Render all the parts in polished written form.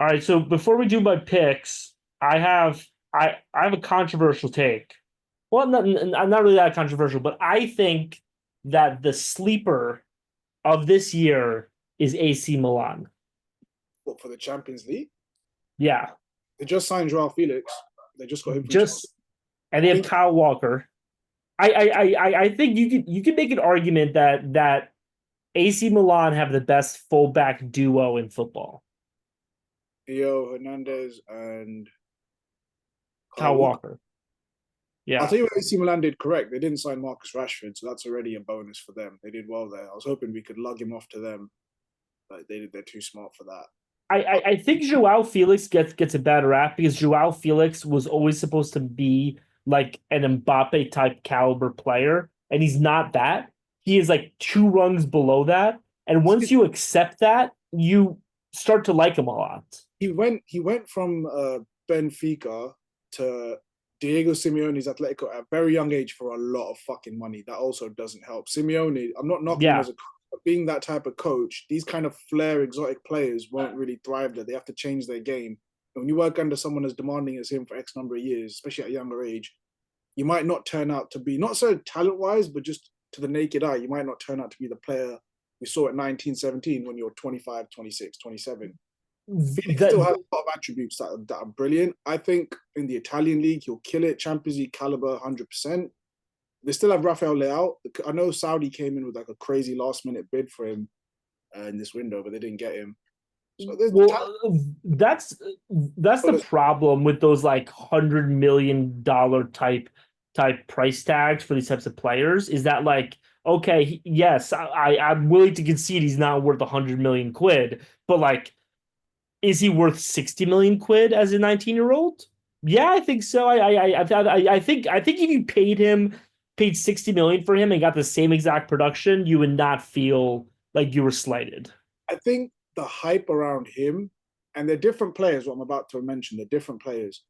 All right, so before we do my picks, I have I have a controversial take. Well, not really that controversial, but I think that the sleeper of this year is AC Milan. What, for the Champions League? Yeah, They just signed Joao Felix. They just got him from Chelsea. just and they I have think Kyle Walker. I think you could make an argument that AC Milan have the best fullback duo in football. Theo Hernandez and Kyle Kyle Walker. Walker. I'll Yeah. tell you what AC Milan did correct. They didn't sign Marcus Rashford, so that's already a bonus for them. They did well there. I was hoping we could lug him off to them, but they're too smart for that. I think Joao Felix gets a bad rap because Joao Felix was always supposed to be like an Mbappe type caliber player, and he's not that. He is like two rungs below that. And once you accept that, you start to like him a lot. He went from Benfica to Diego Simeone's Atletico at a very young age for a lot of fucking money. That also doesn't help. Simeone, I'm not knocking him Yeah. as a coach, but being that type of coach, these kind of flair exotic players won't really thrive there. They have to change their game. And when you work under someone as demanding as him for X number of years, especially at a younger age, you might not turn out to be, not so talent wise, but just to the naked eye, you might not turn out to be the player we saw at 1917 when you're 25, 26, 27. Felix still That has a lot of attributes that are brilliant. I think in the Italian league, he'll kill it. Champions League caliber, 100%. They still have Rafael Leao. I know Saudi came in with like a crazy last minute bid for him in this window, but they didn't get him. So there's the well, talent. that's the problem with those like $100 million type price tags for these types of players is that like okay, yes, I'm willing to concede he's not worth 100 million quid, but like is he worth 60 million quid as a 19-year-old? Yeah, I think so. I think if you paid 60 million for him and got the same exact production, you would not feel like you were slighted. I think the hype around him, and they're different players, what I'm about to mention, they're different players.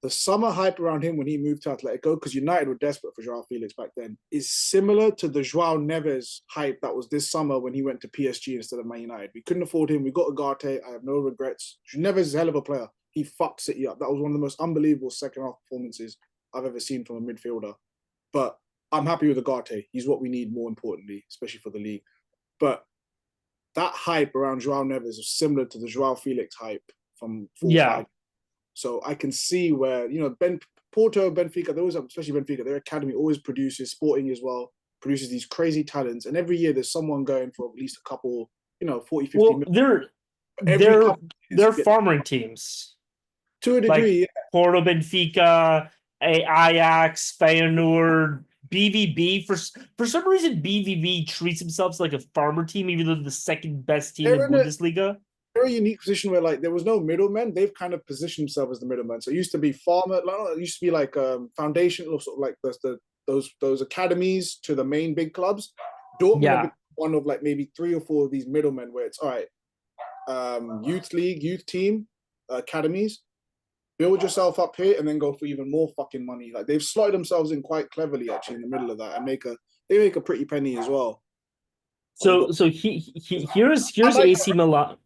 The summer hype around him when he moved to Atletico, because United were desperate for Joao Felix back then, is similar to the Joao Neves hype that was this summer when he went to PSG instead of Man United. We couldn't afford him. We got Ugarte. I have no regrets. Neves is a hell of a player. He fucked City up. That was one of the most unbelievable second half performances I've ever seen from a midfielder. But I'm happy with Ugarte. He's what we need more importantly, especially for the league. But that hype around Joao Neves is similar to the Joao Felix hype from 4 or 5. Yeah. So I can see where, Porto, Benfica, they always have, especially Benfica, their academy always produces, Sporting as well, produces these crazy talents. And every year there's someone going for at least a couple, 40, 50 Well, million. Every they're couple of years they're you get farming teams to a like degree, yeah. Porto, Benfica, Ajax, Feyenoord, BVB. For some reason, BVB treats themselves like a farmer team, even though they're the second best team They're in in a Bundesliga. very unique position where like there was no middlemen. They've kind of positioned themselves as the middlemen. So it used to be farmer, like, it used to be like foundation or sort of like those academies to the main big clubs. Dortmund have been Yeah. one of like maybe 3 or 4 of these middlemen where it's all right, youth league, youth team, academies, build yourself up here and then go for even more fucking money. Like they've slotted themselves in quite cleverly actually in the middle of that and they make a pretty penny as well. We got I Here's like AC Milan.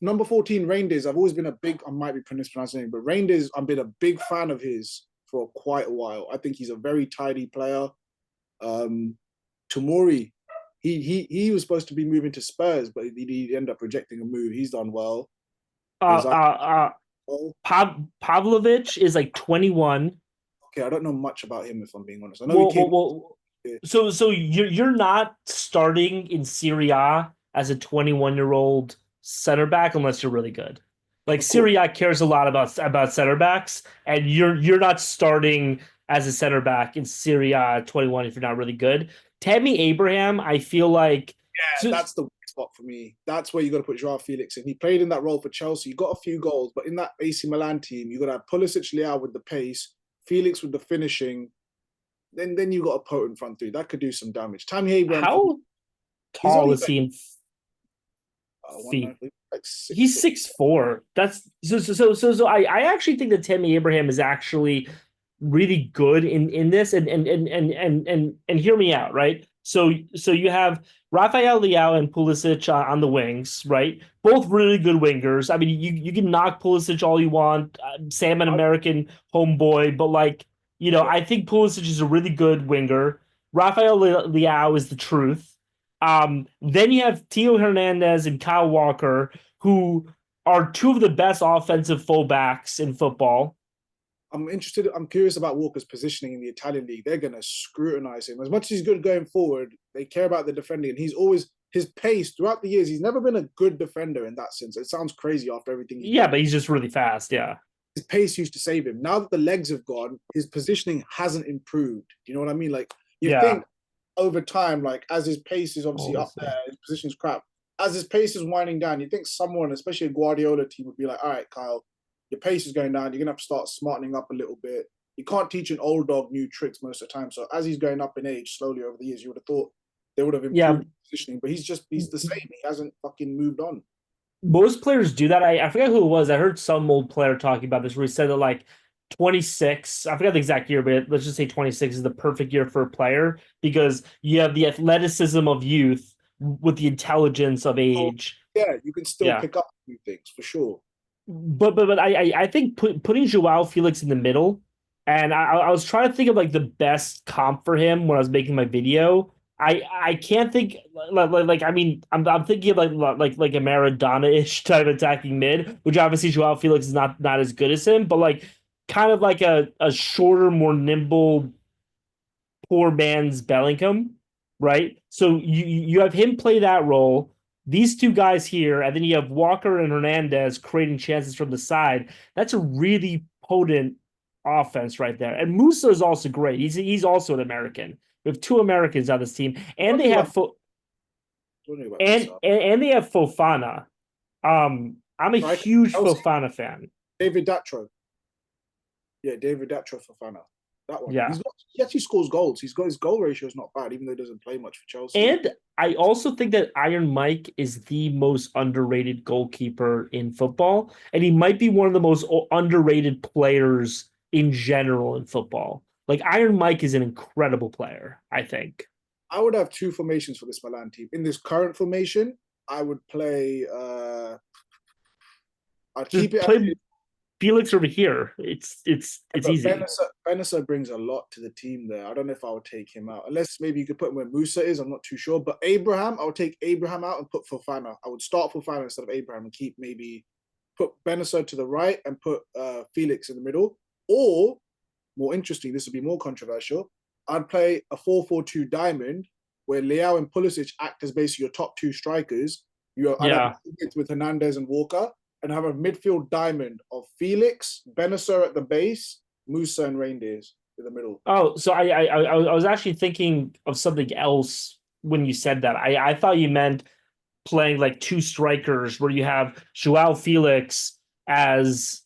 number 14, Reinders. I've always been a big, I might be mispronouncing it, but Reinders, I've been a big fan of his for quite a while. I think he's a very tidy player. Tomori, he was supposed to be moving to Spurs, but he ended up rejecting a move. He's done well. Uh, Is that uh, well? Pavlovich is like 21. Okay, I don't know much about him if I'm being honest. I know he Well, came well, well. here. So you're not starting in Serie A as a 21-year-old center back unless you're really good. Like Of course. Serie A cares a lot about center backs, and you're not starting as a center back in Serie A at 21 if you're not really good. Tammy Abraham, I feel like Yeah, so, that's the spot for me. That's where you got to put Joao Felix in. He played in that role for Chelsea. He got a few goals, but in that AC Milan team, you got to have Pulisic, Leao with the pace, Felix with the finishing. Then you got a potent front three that could do some damage. Tammy Abraham for me, how he's tall only is he in one feet? ninety, like six He's foot. 6'4". That's I actually think that Tammy Abraham is actually really good in this and hear me out, right? So you have Rafael Leao and Pulisic on the wings, right? Both really good wingers. I mean, you can knock Pulisic all you want. Sam, an I, American homeboy, but like, yeah, I think Pulisic is a really good winger. Rafael Leao is the truth. Then you have Tio Hernandez and Kyle Walker, who are two of the best offensive fullbacks in football. I'm curious about Walker's positioning in the Italian league. They're going to scrutinize him. As much as he's good going forward, they care about the defending. And he's always, his pace throughout the years, he's never been a good defender in that sense. It sounds crazy after everything he's Yeah, done. but he's just really fast. Yeah. His pace used to save him. Now that the legs have gone, his positioning hasn't improved. Do you know what I mean? Like, you Yeah. think over time, like, as his pace is obviously up there, his position's crap. As his pace is winding down, you think someone, especially a Guardiola team, would be like, all right, Kyle, your pace is going down. You're going to have to start smartening up a little bit. You can't teach an old dog new tricks most of the time. So as he's going up in age slowly over the years, you would have thought they would have Yeah. improved positioning. But he's the same. He hasn't fucking moved on. Most players do that. I forget who it was. I heard some old player talking about this where he said that like 26, I forgot the exact year, but let's just say 26 is the perfect year for a player because you have the athleticism of youth with the intelligence of So, age. yeah, you can still Yeah. pick up new things for sure. But I think putting Joao Felix in the middle, and I was trying to think of like the best comp for him when I was making my video. I can't think like I mean I'm thinking of like a Maradona-ish type attacking mid, which obviously Joao Felix is not as good as him, but like kind of like a shorter, more nimble, poor man's Bellingham, right? So you have him play that role. These two guys here, and then you have Walker and Hernandez creating chances from the side. That's a really potent offense right there. And Musa is also great. He's also an American. We have two Americans on this team, and Don't they know have about, don't know about Musa. and they have Fofana. I'm a Striker, huge Chelsea, Fofana fan. David Datro. Yeah, David Datro Fofana. That one. Yeah. He actually scores goals. He's got his goal ratio is not bad, even though he doesn't play much for Chelsea. And I also think that Iron Mike is the most underrated goalkeeper in football, and he might be one of the most underrated players in general in football. Like Iron Mike is an incredible player, I think. I would have two formations for this Milan team. In this current formation, I would play I'd Just keep it play Felix over here. It's but easy. Benessa brings a lot to the team there. I don't know if I would take him out. Unless maybe you could put him where Musa is. I'm not too sure. But Abraham, I would take Abraham out and put Fofana. I would start Fofana instead of Abraham and keep maybe put Benessa to the right and put Felix in the middle. Or more interesting, this would be more controversial. I'd play a 4-4-2 diamond where Leao and Pulisic act as basically your top two strikers. I'd have Yeah. with Hernandez and Walker, and have a midfield diamond of Felix, Benacer at the base, Musa and Reindeers in the middle. Oh, so I was actually thinking of something else when you said that. I thought you meant playing like two strikers where you have Joao Felix as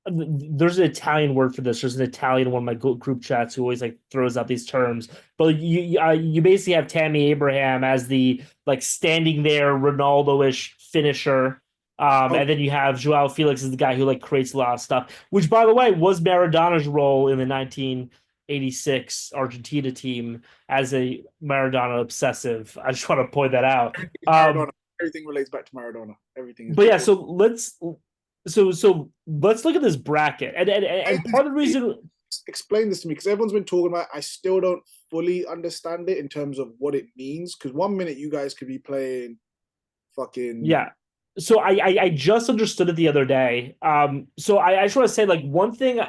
there's an Italian word for this. There's an Italian one of my group chats who always like throws out these terms. But you basically have Tammy Abraham as the like standing there Ronaldo-ish finisher. And then you have Joao Felix as the guy who like creates a lot of stuff, which by the way was Maradona's role in the 1986 Argentina team as a Maradona obsessive. I just want to point that out. Maradona. Everything relates back to Maradona. Everything is. But yeah, so let's look at this bracket, and part of the reason. Explain this to me because everyone's been talking about. I still don't fully understand it in terms of what it means. Because 1 minute you guys could be playing, fucking Yeah. So I just understood it the other day. So I just want to say like one thing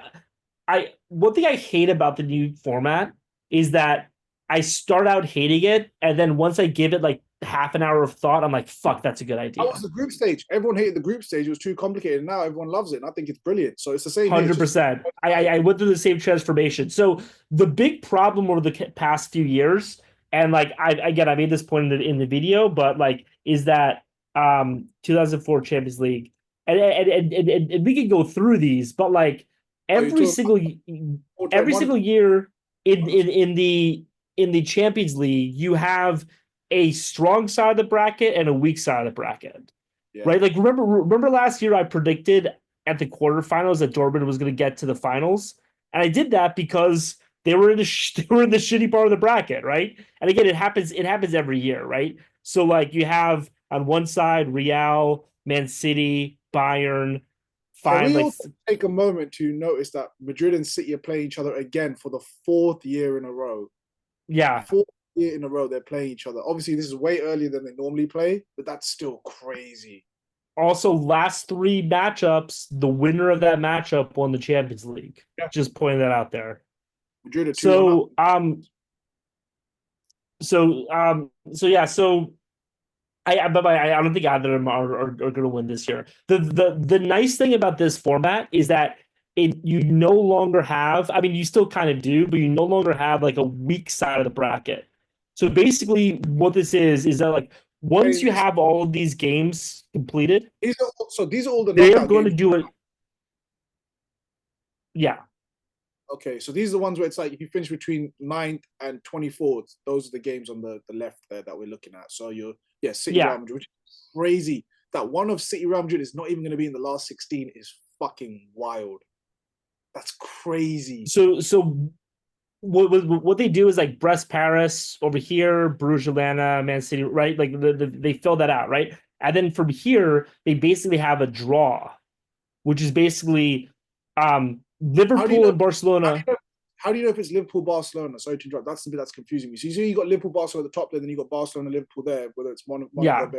I hate about the new format is that I start out hating it, and then once I give it like half an hour of thought, I'm like, fuck, that's a good idea. That was the group stage. Everyone hated the group stage. It was too complicated. Now everyone loves it. And I think it's brilliant. So it's the same. 100%. I went through the same transformation. So the big problem over the past few years, and like I made this point in the video, but like is that 2004 Champions League, and we could go through these, but like every single year in the Champions League, you have a strong side of the bracket and a weak side of the bracket. Yeah. Right? Like remember last year I predicted at the quarterfinals that Dortmund was going to get to the finals, and I did that because they were in they were in the shitty part of the bracket, right? And again, it happens every year, right? So like you have on one side Real, Man City, Bayern, Can fine, we like also take a moment to notice that Madrid and City are playing each other again for the fourth year in a row? yeah. Fourth year in a row they're playing each other. Obviously, this is way earlier than they normally play, but that's still crazy. Also, last three matchups, the winner of that matchup won the Champions League. Yeah. Just pointing that out there. Madrid are 2-1 up. So so yeah, so I don't think either of them are going to win this year. The nice thing about this format is that you no longer have. I mean, you still kind of do, but you no longer have like a weak side of the bracket. So basically, what this is that like once you have all of these games completed, These are all the they're knockout going to games. do it. Yeah, Okay, so these are the ones where it's like if you finish between 9th and 24th, those are the games on the left there that we're looking at. So City yeah. Real Madrid, which is crazy. That one of City Real Madrid is not even going to be in the last 16 is fucking wild. That's crazy. So what they do is like Brest Paris over here, Bruges Atlanta, Man City, right? Like they fill that out, right? And then from here, they basically have a draw, which is basically Liverpool and Barcelona. How do you know if it's Liverpool, Barcelona? Sorry to interrupt. That's the bit that's confusing me. So you got Liverpool, Barcelona at the top there, then you got Barcelona, Liverpool there, whether it's Monaco, Yeah.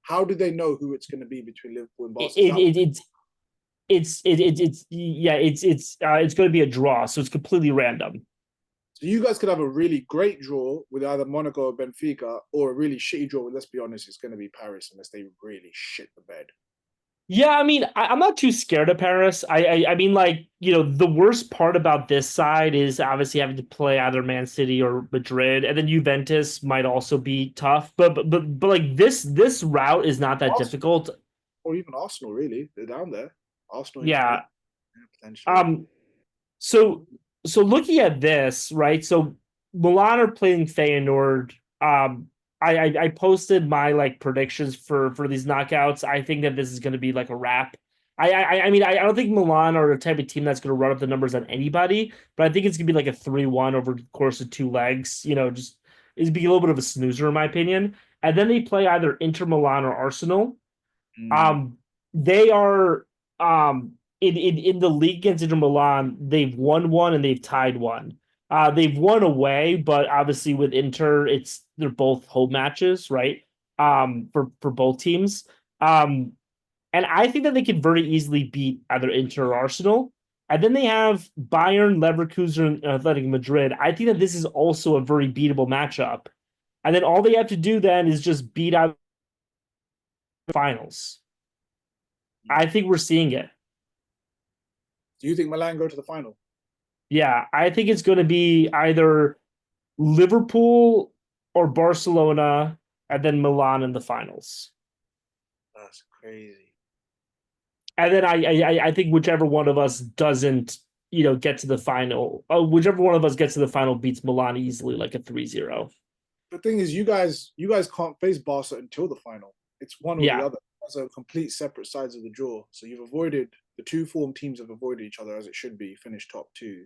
How do they know who it's going to be between Liverpool and Barcelona? It's going to be a draw, so it's completely random. So you guys could have a really great draw with either Monaco or Benfica, or a really shitty draw with, let's be honest, it's going to be Paris unless they really shit the bed. Yeah, I mean, I'm not too scared of Paris. I mean, like, the worst part about this side is obviously having to play either Man City or Madrid, and then Juventus might also be tough. But like this route is not that Arsenal, difficult. or even Arsenal, really, they're down there. Arsenal, Yeah. potentially. So looking at this, right? So Milan are playing Feyenoord. I posted my like predictions for these knockouts. I think that this is going to be like a wrap. I mean I don't think Milan are the type of team that's going to run up the numbers on anybody, but I think it's going to be like a 3-1 over the course of two legs. Just it's be a little bit of a snoozer in my opinion. And then they play either Inter Milan or Arsenal. They are in the league against Inter Milan, they've won one and they've tied one. They've won away, but obviously with Inter, they're both home matches, right? For both teams. And I think that they could very easily beat either Inter or Arsenal. And then they have Bayern, Leverkusen, and Athletic Madrid. I think that this is also a very beatable matchup. And then all they have to do then is just beat out the finals. I think we're seeing it. Do you think Milan go to the final? Yeah, I think it's going to be either Liverpool or Barcelona, and then Milan in the finals. That's crazy. And then I think whichever one of us doesn't, get to the final, whichever one of us gets to the final beats Milan easily, like a 3-0. The thing is, you guys can't face Barca until the final. It's one or the other. Those are complete separate sides of the draw. So you've avoided the two form teams have avoided each other as it should be. Finished top two.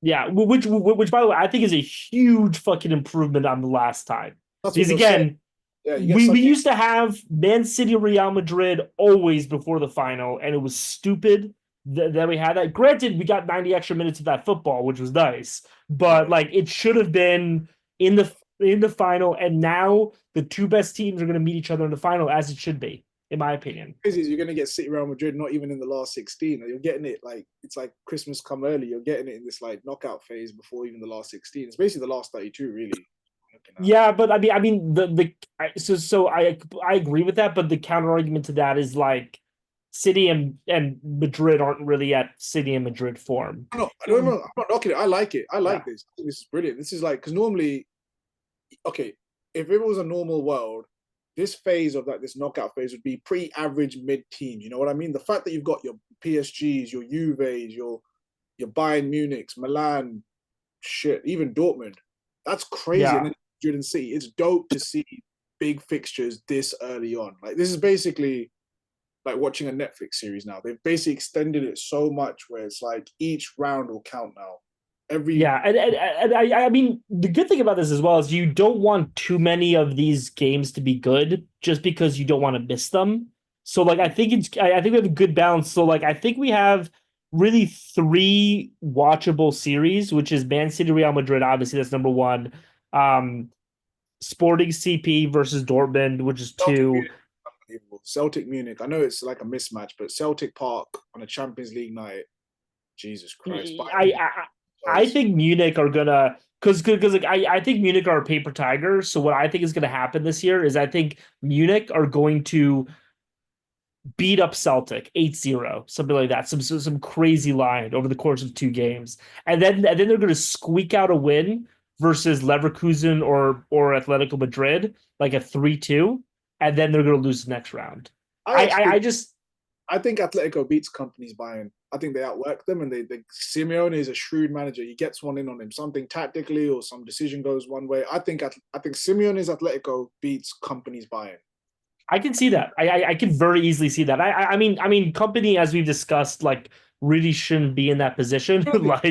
Yeah, which by the way, I think is a huge fucking improvement on the last time. Because again, we used to have Man City, Real Madrid always before the final, and it was stupid that we had that. Granted, we got 90 extra minutes of that football, which was nice, but like it should have been in the final, and now the two best teams are going to meet each other in the final, as it should be, in my opinion. You're going to get City, Real Madrid, not even in the last 16. You're getting it like it's like Christmas come early. You're getting it in this like knockout phase before even the last 16. It's basically the last 32, really. Yeah, but I mean so I agree with that, but the counter argument to that is like City and Madrid aren't really at City and Madrid form. No, I don't know. I'm not knocking it. I like it. I like this. This is brilliant. This is like because normally, okay, if it was a normal world, this phase of like this knockout phase would be pretty average mid-team. You know what I mean? The fact that you've got your PSGs, your Juves, your Bayern Munichs, Milan, shit, even Dortmund. That's crazy. Yeah. And then Madrid and City. It's dope to see big fixtures this early on. Like this is basically like watching a Netflix series now. They've basically extended it so much where it's like each round will count now. Every Yeah, and I mean the good thing about this as well is you don't want too many of these games to be good just because you don't want to miss them. So like I think we have a good balance. So like I think we have really three watchable series, which is Man City, Real Madrid, obviously that's number one. Um, Sporting CP versus Dortmund, which is Celtic two. Munich, unbelievable. Celtic Munich. I know it's like a mismatch, but Celtic Park on a Champions League night, Jesus Christ! Bayern I Munich I, I was think Munich are gonna because like I think Munich are a paper tiger. So what I think is gonna happen this year is I think Munich are going to beat up Celtic 8-0, something like that. Some crazy line over the course of two games. And then they're gonna squeak out a win versus Leverkusen or Atletico Madrid, like a 3-2, and then they're gonna lose the next round. I I I, actually I just I think Atletico beats companies Bayern. I think they outwork them, and they Simeone is a shrewd manager. He gets one in on him, something tactically or some decision goes one way. I think Simeone's Atletico beats companies Bayern. I can see that. I can very easily see that. I mean, company as we've discussed, like really shouldn't be in that position. Really, like,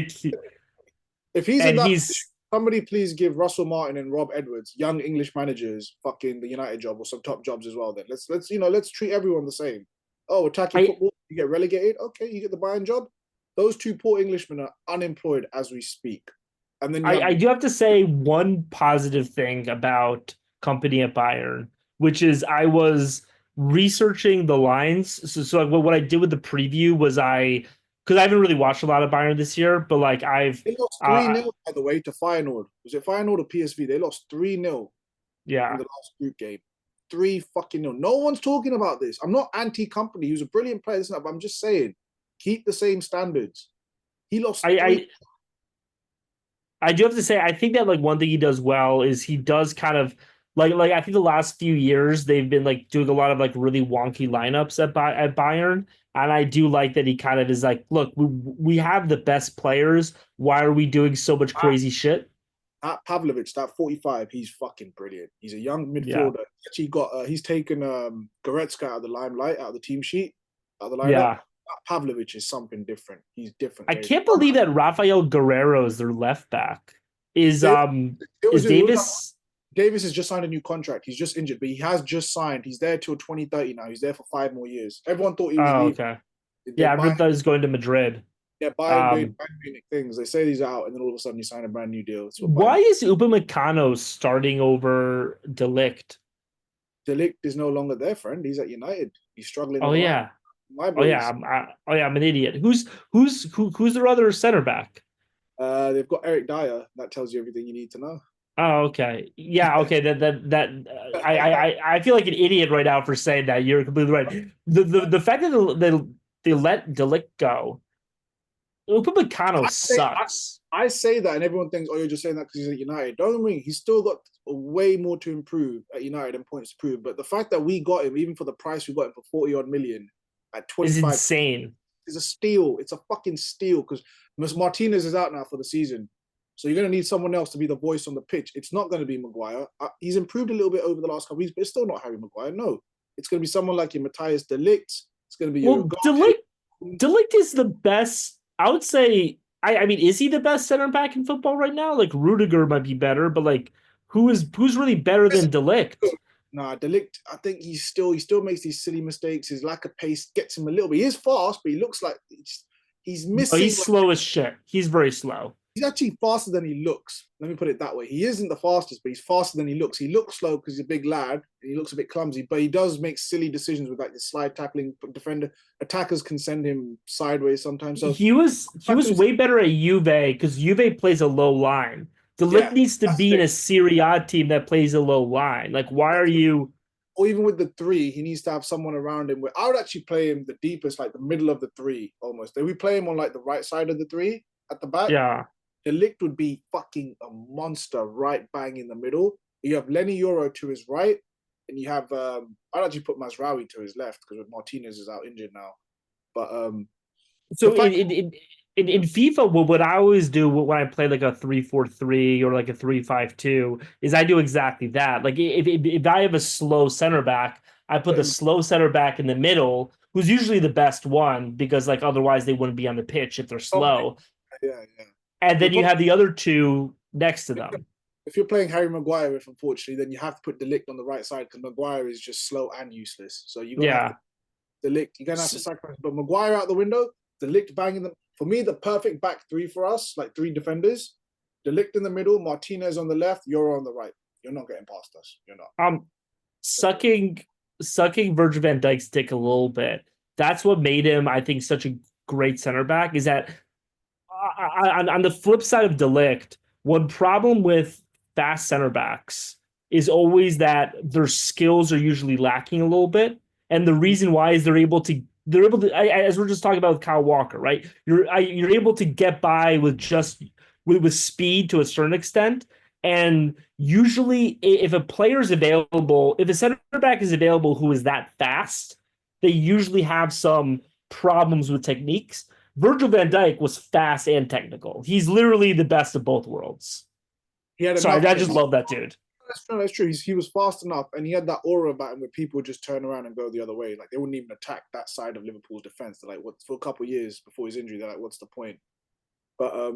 if he's in and that position, he's somebody please give Russell Martin and Rob Edwards, young English managers, fucking the United job or some top jobs as well. Then let's treat everyone the same. Oh, attacking I football, you get relegated. Okay, you get the Bayern job. Those two poor Englishmen are unemployed as we speak, and then you I have do have to say one positive thing about company at Bayern, which is I was researching the lines. So like what I did with the preview was because I haven't really watched a lot of Bayern this year, but like I've they lost 3 uh nil by the way to Feyenoord. Was it Feyenoord or PSV? They lost 3-0 in yeah. the last group game. Three fucking nil. No one's talking about this. I'm not anti-company. He was a brilliant player, but I'm just saying, keep the same standards. He lost I, three. I I do have to say, I think that like one thing he does well is he does kind of like I think the last few years they've been like doing a lot of like really wonky lineups at Bayern, and I do like that he kind of is like, look, we have the best players. Why are we doing so much crazy shit? At Pavlovic, that 45, he's fucking brilliant. He's a young Yeah, midfielder. Actually got he's taken Goretzka out of the limelight, out of the team sheet, out of the lineup. yeah. Pavlovic is something different. He's different I grade. can't believe that Rafael Guerrero is their left back. Is It, um it was is it was Davis? Davis has just signed a new contract. He's just injured, but he has just signed. He's there till 2030 now. He's there for 5 more years. Everyone thought he was Oh, leaving. okay. They're Yeah, buying, everyone thought he was going to Madrid. yeah, buying doing Um, Bayern Munich things. They say he's out, and then all of a sudden he signed a brand new deal. That's what why Bayern. is Upamecano starting over Delict? Delict is no longer their friend. He's at United. He's struggling Oh at the line. yeah. My Oh yeah, boys. oh yeah, I'm an idiot. Who's their other center back? They've got Eric Dyer. That tells you everything you need to know. Oh, okay. Yeah, okay. I feel like an idiot right now for saying that. You're completely right. The fact that they let Delict go, Upamecano I say sucks. I say that, and everyone thinks, "Oh, you're just saying that because he's at United." Don't worry, he's still got way more to improve at United and points to prove. But the fact that we got him, even for the price we got him for 40 odd million at Is 25, insane. is a steal. It's a fucking steal because Martinez is out now for the season. So you're going to need someone else to be the voice on the pitch. It's not going to be Maguire. He's improved a little bit over the last couple of weeks, but it's still not Harry Maguire. No, it's going to be someone like your Matthias De Ligt. It's going to be your Well, Delict is the best. I would say. I mean, is he the best center back in football right now? Like Rudiger might be better, but like, who's really better than Delict? Nah, Delict. I think he still makes these silly mistakes. His lack of pace gets him a little bit. He is fast, but he looks like he's No, missing. he's slow as shit. He's very slow. He's actually faster than he looks. Let me put it that way. He isn't the fastest, but he's faster than he looks. He looks slow because he's a big lad and he looks a bit clumsy, but he does make silly decisions with like the slide tackling defender. Attackers can send him sideways sometimes. So He was way better at Juve because Juve plays a low line. Delict yeah, needs to that's be in it. a Serie A team that plays a low line. Like, why are you? Or even with the three, he needs to have someone around him. I would actually play him the deepest, like the middle of the three almost. Then we play him on like the right side of the three at the back. Yeah, The Ligt would be fucking a monster right bang in the middle. You have Lenny Euro to his right, and you have I'd actually put Masraoui to his left because Martinez is out injured now. But the so fact in FIFA, what I always do when I play like a 3-4-3 or like a 3-5-2 is I do exactly that. Like if I have a slow center back, I put put the him, slow center back in the middle, who's usually the best one because like otherwise they wouldn't be on the pitch if they're oh, slow. yeah, yeah. and The then you problem, have the other two next to them. if you're playing Harry Maguire with, unfortunately, then you have to put De Ligt on the right side because Maguire is just slow and useless. So you're gonna have Yeah. to De Ligt. You're gonna have to sacrifice. But Maguire out the window, De Ligt banging them. For me, the perfect back three for us, like three defenders. De Ligt in the middle, Martinez on the left, you're on the right. You're not getting past us. You're not. Sucking Virgil van Dijk's dick a little bit. That's what made him, I think, such a great center back. Is that on the flip side of De Ligt, one problem with fast center backs is always that their skills are usually lacking a little bit, and the reason why is they're able to as we're just talking about with Kyle Walker, right? You're able to get by with just with speed to a certain extent, and usually if a player is available, if a center back is available who is that fast, they usually have some problems with techniques. Virgil van Dijk was fast and technical. He's literally the best of both worlds. He had Sorry, enough. I just love that dude. That's true. He was fast enough, and he had that aura about him where people would just turn around and go the other way. Like they wouldn't even attack that side of Liverpool's defense. They're like, what? For a couple of years before his injury, they're like, what's the point? But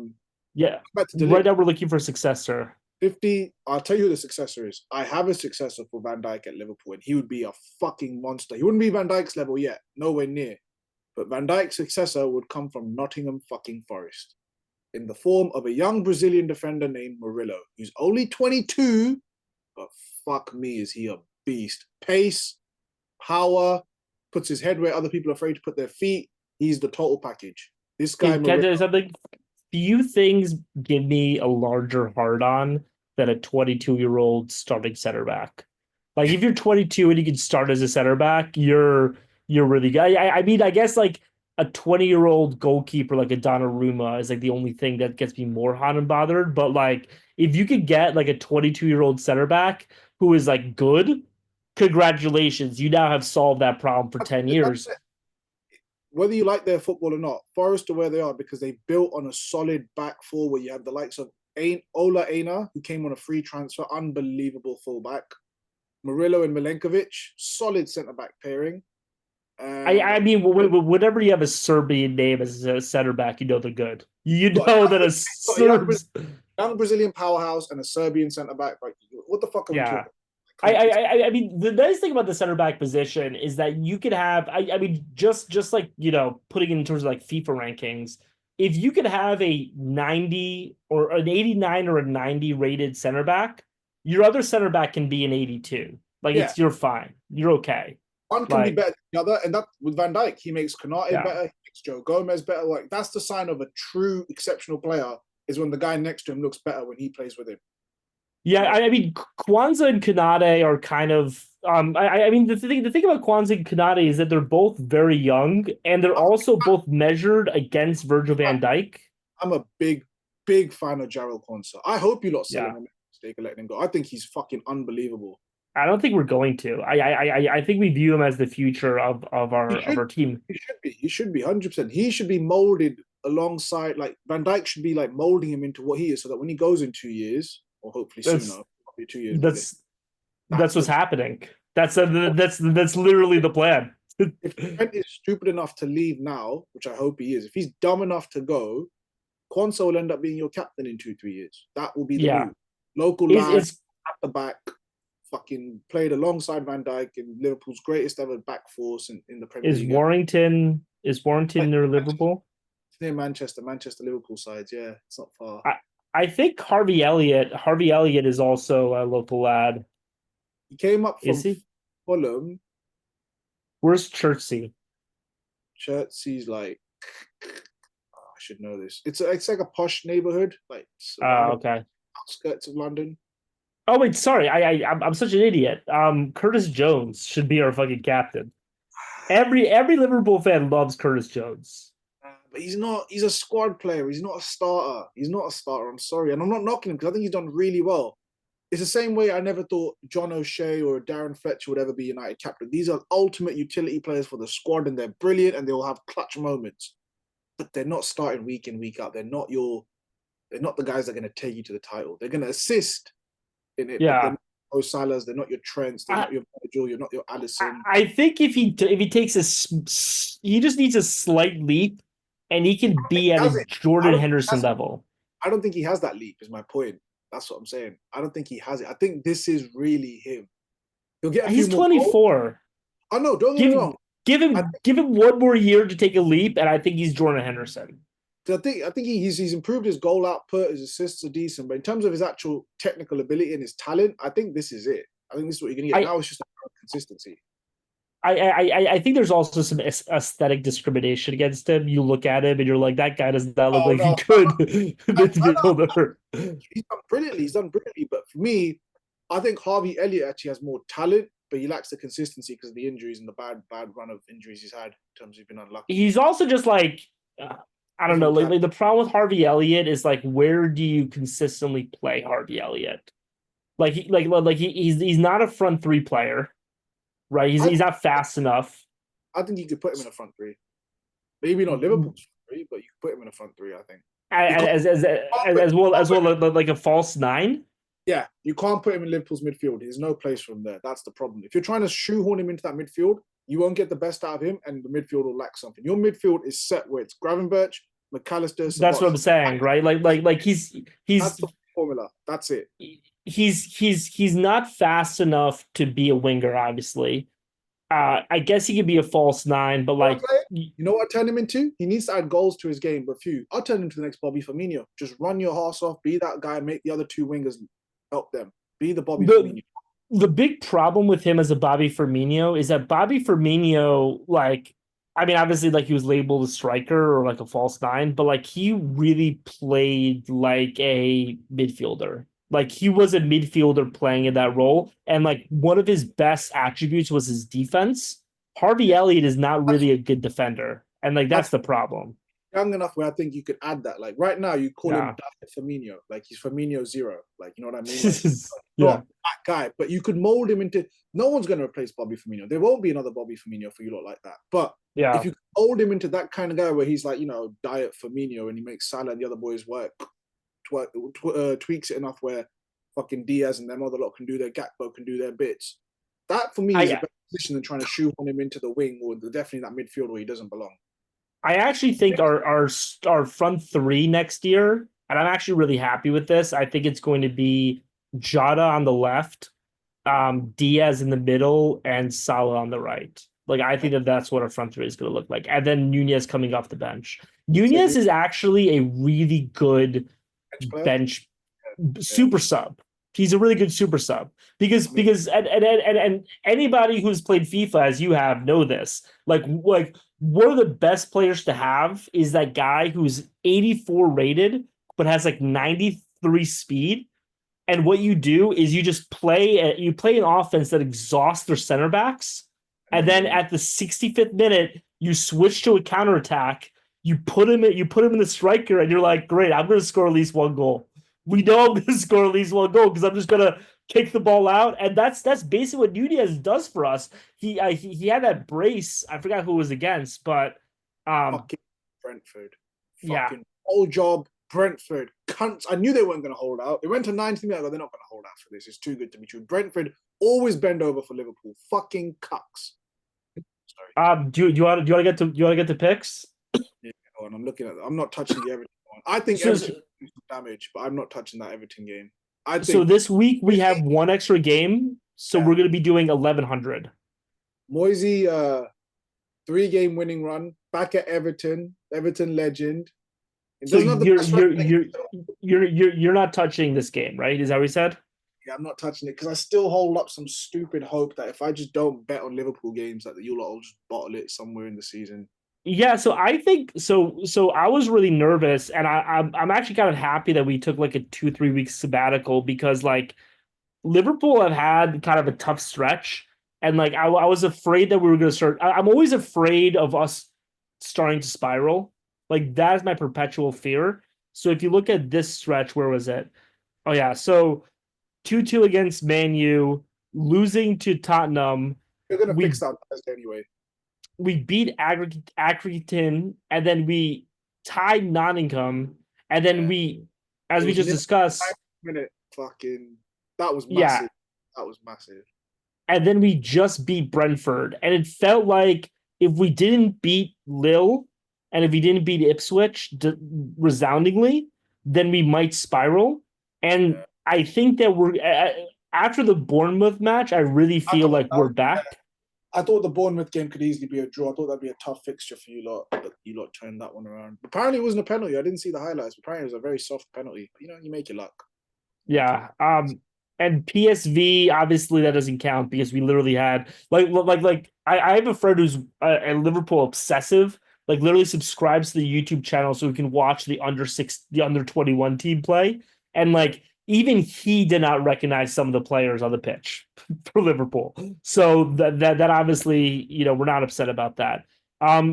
Yeah. back to De Right Ligt, now we're looking for a successor. 50. I'll tell you who the successor is. I have a successor for Van Dijk at Liverpool, and he would be a fucking monster. He wouldn't be Van Dijk's level yet, nowhere near. But Van Dijk's successor would come from Nottingham fucking Forest in the form of a young Brazilian defender named Murillo, who's only 22, but fuck me, is he a beast. Pace, power, puts his head where other people are afraid to put their feet. He's the total package. This guy, Can I tell Murillo, you something? Few things give me a larger hard on than a 22-year-old starting center back. Like if you're 22 and you can start as a center back, you're really good. I mean, I guess like a 20-year-old goalkeeper like a Donnarumma is like the only thing that gets me more hot and bothered. But like if you could get like a 22-year-old center back who is like good, congratulations, you now have solved that problem for 10 years. whether you like their football or not, Forest are where they are because they built on a solid back four where you have the likes of Ola Aina, who came on a free transfer, unbelievable fullback. Murillo and Milenkovic, solid centre back pairing. I mean, whenever you have a Serbian name as a center back, you know they're good. You know that a Serbs. Young Brazilian powerhouse and a Serbian centre back. Like, what the fuck are we talking? I mean, the nice thing about the center back position is that you could have. I mean, just like putting it in terms of like FIFA rankings, if you could have a 90 or an 89 or a 90 rated center back, your other center back can be an 82. Like you're fine. You're okay. One can be better than the other, and that with Van Dijk, he makes Konate better, he makes Joe Gomez better. Like that's the sign of a true exceptional player is when the guy next to him looks better when he plays with him. Yeah, I mean, Kwanzaa and Konate are kind of. I mean, the thing about Kwanzaa and Konate is that they're both very young, and they're also both measured against Virgil van Dijk. I'm a big fan of Jarrell Kwanzaa. I hope you lot sell him a mistake and letting him go. I think he's fucking unbelievable. I don't think we're going to. I think we view him as the future of our team. He should be 100%. He should be molded alongside like Van Dijk should be like molding him into what he is, so that when he goes in 2 years or hopefully sooner, probably 2 years. That's what's happening. That's literally the plan. If Trent is stupid enough to leave now, which I hope he is, if he's dumb enough to go, Kwanzaa will end up being your captain in 2-3 years. That will be the move. Local lads at the back. Fucking played alongside Van Dijk in Liverpool's greatest ever back force in the Premier League. Is Warrington near Liverpool? It's near Manchester, Liverpool sides. Yeah, it's not far. I think Harvey Elliott is also a local lad. He came up from Fulham. Where's Chertsey? Chertsey's like, I should know this. It's like a posh neighborhood, like okay, outskirts of London. Oh wait, sorry. I'm such an idiot. Curtis Jones should be our fucking captain. Every Liverpool fan loves Curtis Jones. But he's not. He's a squad player. He's not a starter. I'm sorry, and I'm not knocking him because I think he's done really well. It's the same way I never thought John O'Shea or Darren Fletcher would ever be United captain. These are ultimate utility players for the squad, and they're brilliant, and they'll have clutch moments. But they're not starting week in, week out. They're not the guys that are going to take you to the title. They're going to assist in it. Yeah. But they're not your Salahs, they're not your Trents, they're not your Virgil, you're not your Alisson. I think if he takes he just needs a slight leap, and he can be at a Jordan Henderson level. I don't think he has that leap. Is my point. That's what I'm saying. I don't think he has it. I think this is really him. He'll get a few He's more goals. 24. I know. Don't get me Give wrong. give him one more year to take a leap, and I think he's Jordan Henderson. I think he's improved his goal output. His assists are decent, but in terms of his actual technical ability and his talent, I think this is it. I think this is what you're gonna get. Now it's just consistency. I think there's also some aesthetic discrimination against him. You look at him and you're like, that guy does not look Oh like no, a good midfielder. he's done brilliantly. He's done brilliantly. But for me, I think Harvey Elliott actually has more talent, but he lacks the consistency because of the injuries and the bad run of injuries he's had in terms of he's been unlucky. He's also just like, I don't know. Like the problem with Harvey Elliott is like, where do you consistently play Harvey Elliott? Like he's not a front three player, right? He's not fast enough. I think you could put him in a front three. Maybe not Liverpool's front three, but you could put him in a front three. I think as well like a false nine. Yeah, you can't put him in Liverpool's midfield. There's no place for him there. That's the problem. If you're trying to shoehorn him into that midfield, you won't get the best out of him, and the midfield will lack something. Your midfield is set where it's Gravenberch, McAllister. That's what I'm saying, right? Like he's that's the formula. That's it. He's not fast enough to be a winger, obviously. I guess he could be a false nine, but like, you know what I turn him into? He needs to add goals to his game, but few. I'll turn him to the next Bobby Firmino. Just run your horse off, be that guy, make the other two wingers help them. Be the Bobby Firmino. The big problem with him as a Bobby Firmino is that Bobby Firmino, like, I mean, obviously, like he was labeled a striker or like a false nine, but like he really played like a midfielder. Like he was a midfielder playing in that role. And like one of his best attributes was his defense. Harvey Elliott is not really a good defender. And like that's the problem. Young enough where I think you could add that. Like right now, you call him Firmino. Like he's Firmino zero. Like, you know what I mean? Like, not that guy. But you could mold him into. No one's going to replace Bobby Firmino. There won't be another Bobby Firmino for you lot like that. But if you mold him into that kind of guy where he's like, you know, diet Firmino and he makes Salah and the other boys work, tweaks it enough where fucking Diaz and them other lot can do their Gakpo can do their bits. That for me is a better position than trying to shoehorn him into the wing or definitely that midfield where he doesn't belong. I actually think our front three next year, and I'm actually really happy with this. I think it's going to be Jota on the left, Diaz in the middle, and Salah on the right. Like I think that's what our front three is going to look like, and then Nunez coming off the bench. Nunez is actually a really good bench super sub. He's a really good super sub because and anybody who's played FIFA as you have know this. Like one of the best players to have is that guy who's 84 rated but has like 93 speed. And what you do is you just play an offense that exhausts their center backs, and then at the 65th minute you switch to a counterattack. You put him in the striker, and you're like, great, I'm going to score at least one goal. We know I'm going to score at least one goal because I'm just going to kick the ball out, and that's basically what Nunez does for us. He had that brace. I forgot who it was against, but fucking Brentford. Fucking old job, Brentford. Cunts. I knew they weren't going to hold out. It went to 90 minutes. They're not going to hold out for this. It's too good to be true. Brentford always bend over for Liverpool. Fucking cucks. Sorry. Do you want to get to picks? Yeah, and I'm looking at. I'm not touching the Everton one. I think Everton do some damage, but I'm not touching that Everton game. So this week we have one extra game, so we're going to be doing 1100. Moisey, 3-game winning run back at Everton. Everton legend. So you're not touching this game, right? Is that what he said? Yeah, I'm not touching it because I still hold up some stupid hope that if I just don't bet on Liverpool games, that you'll all just bottle it somewhere in the season. Yeah, so I think so. I was really nervous, and I'm actually kind of happy that we took like a 2-3 week sabbatical because like Liverpool have had kind of a tough stretch, and like I was afraid that we were going to start. I'm always afraid of us starting to spiral. Like that is my perpetual fear. So if you look at this stretch, where was it? Oh yeah, so 2-2 against Man U, losing to Tottenham. You're going to fix that anyway. We beat Accrington, and then we tied Nottingham, and then we just discussed. That was massive. Yeah. That was massive. And then we just beat Brentford, and it felt like if we didn't beat Lille, and if we didn't beat Ipswich resoundingly, then we might spiral. And Yeah. I think that we're after the Bournemouth match, I really I feel thought like we're back. I thought the Bournemouth game could easily be a draw. I thought that'd be a tough fixture for you lot, but you lot turned that one around. Apparently, it wasn't a penalty. I didn't see the highlights. Apparently, it was a very soft penalty. But, you make your luck. Yeah. And PSV, obviously that doesn't count because we literally had I have a friend who's a Liverpool obsessive, like literally subscribes to the YouTube channel so we can watch the under 21 team play. And like even he did not recognize some of the players on the pitch for Liverpool. So that obviously, we're not upset about that.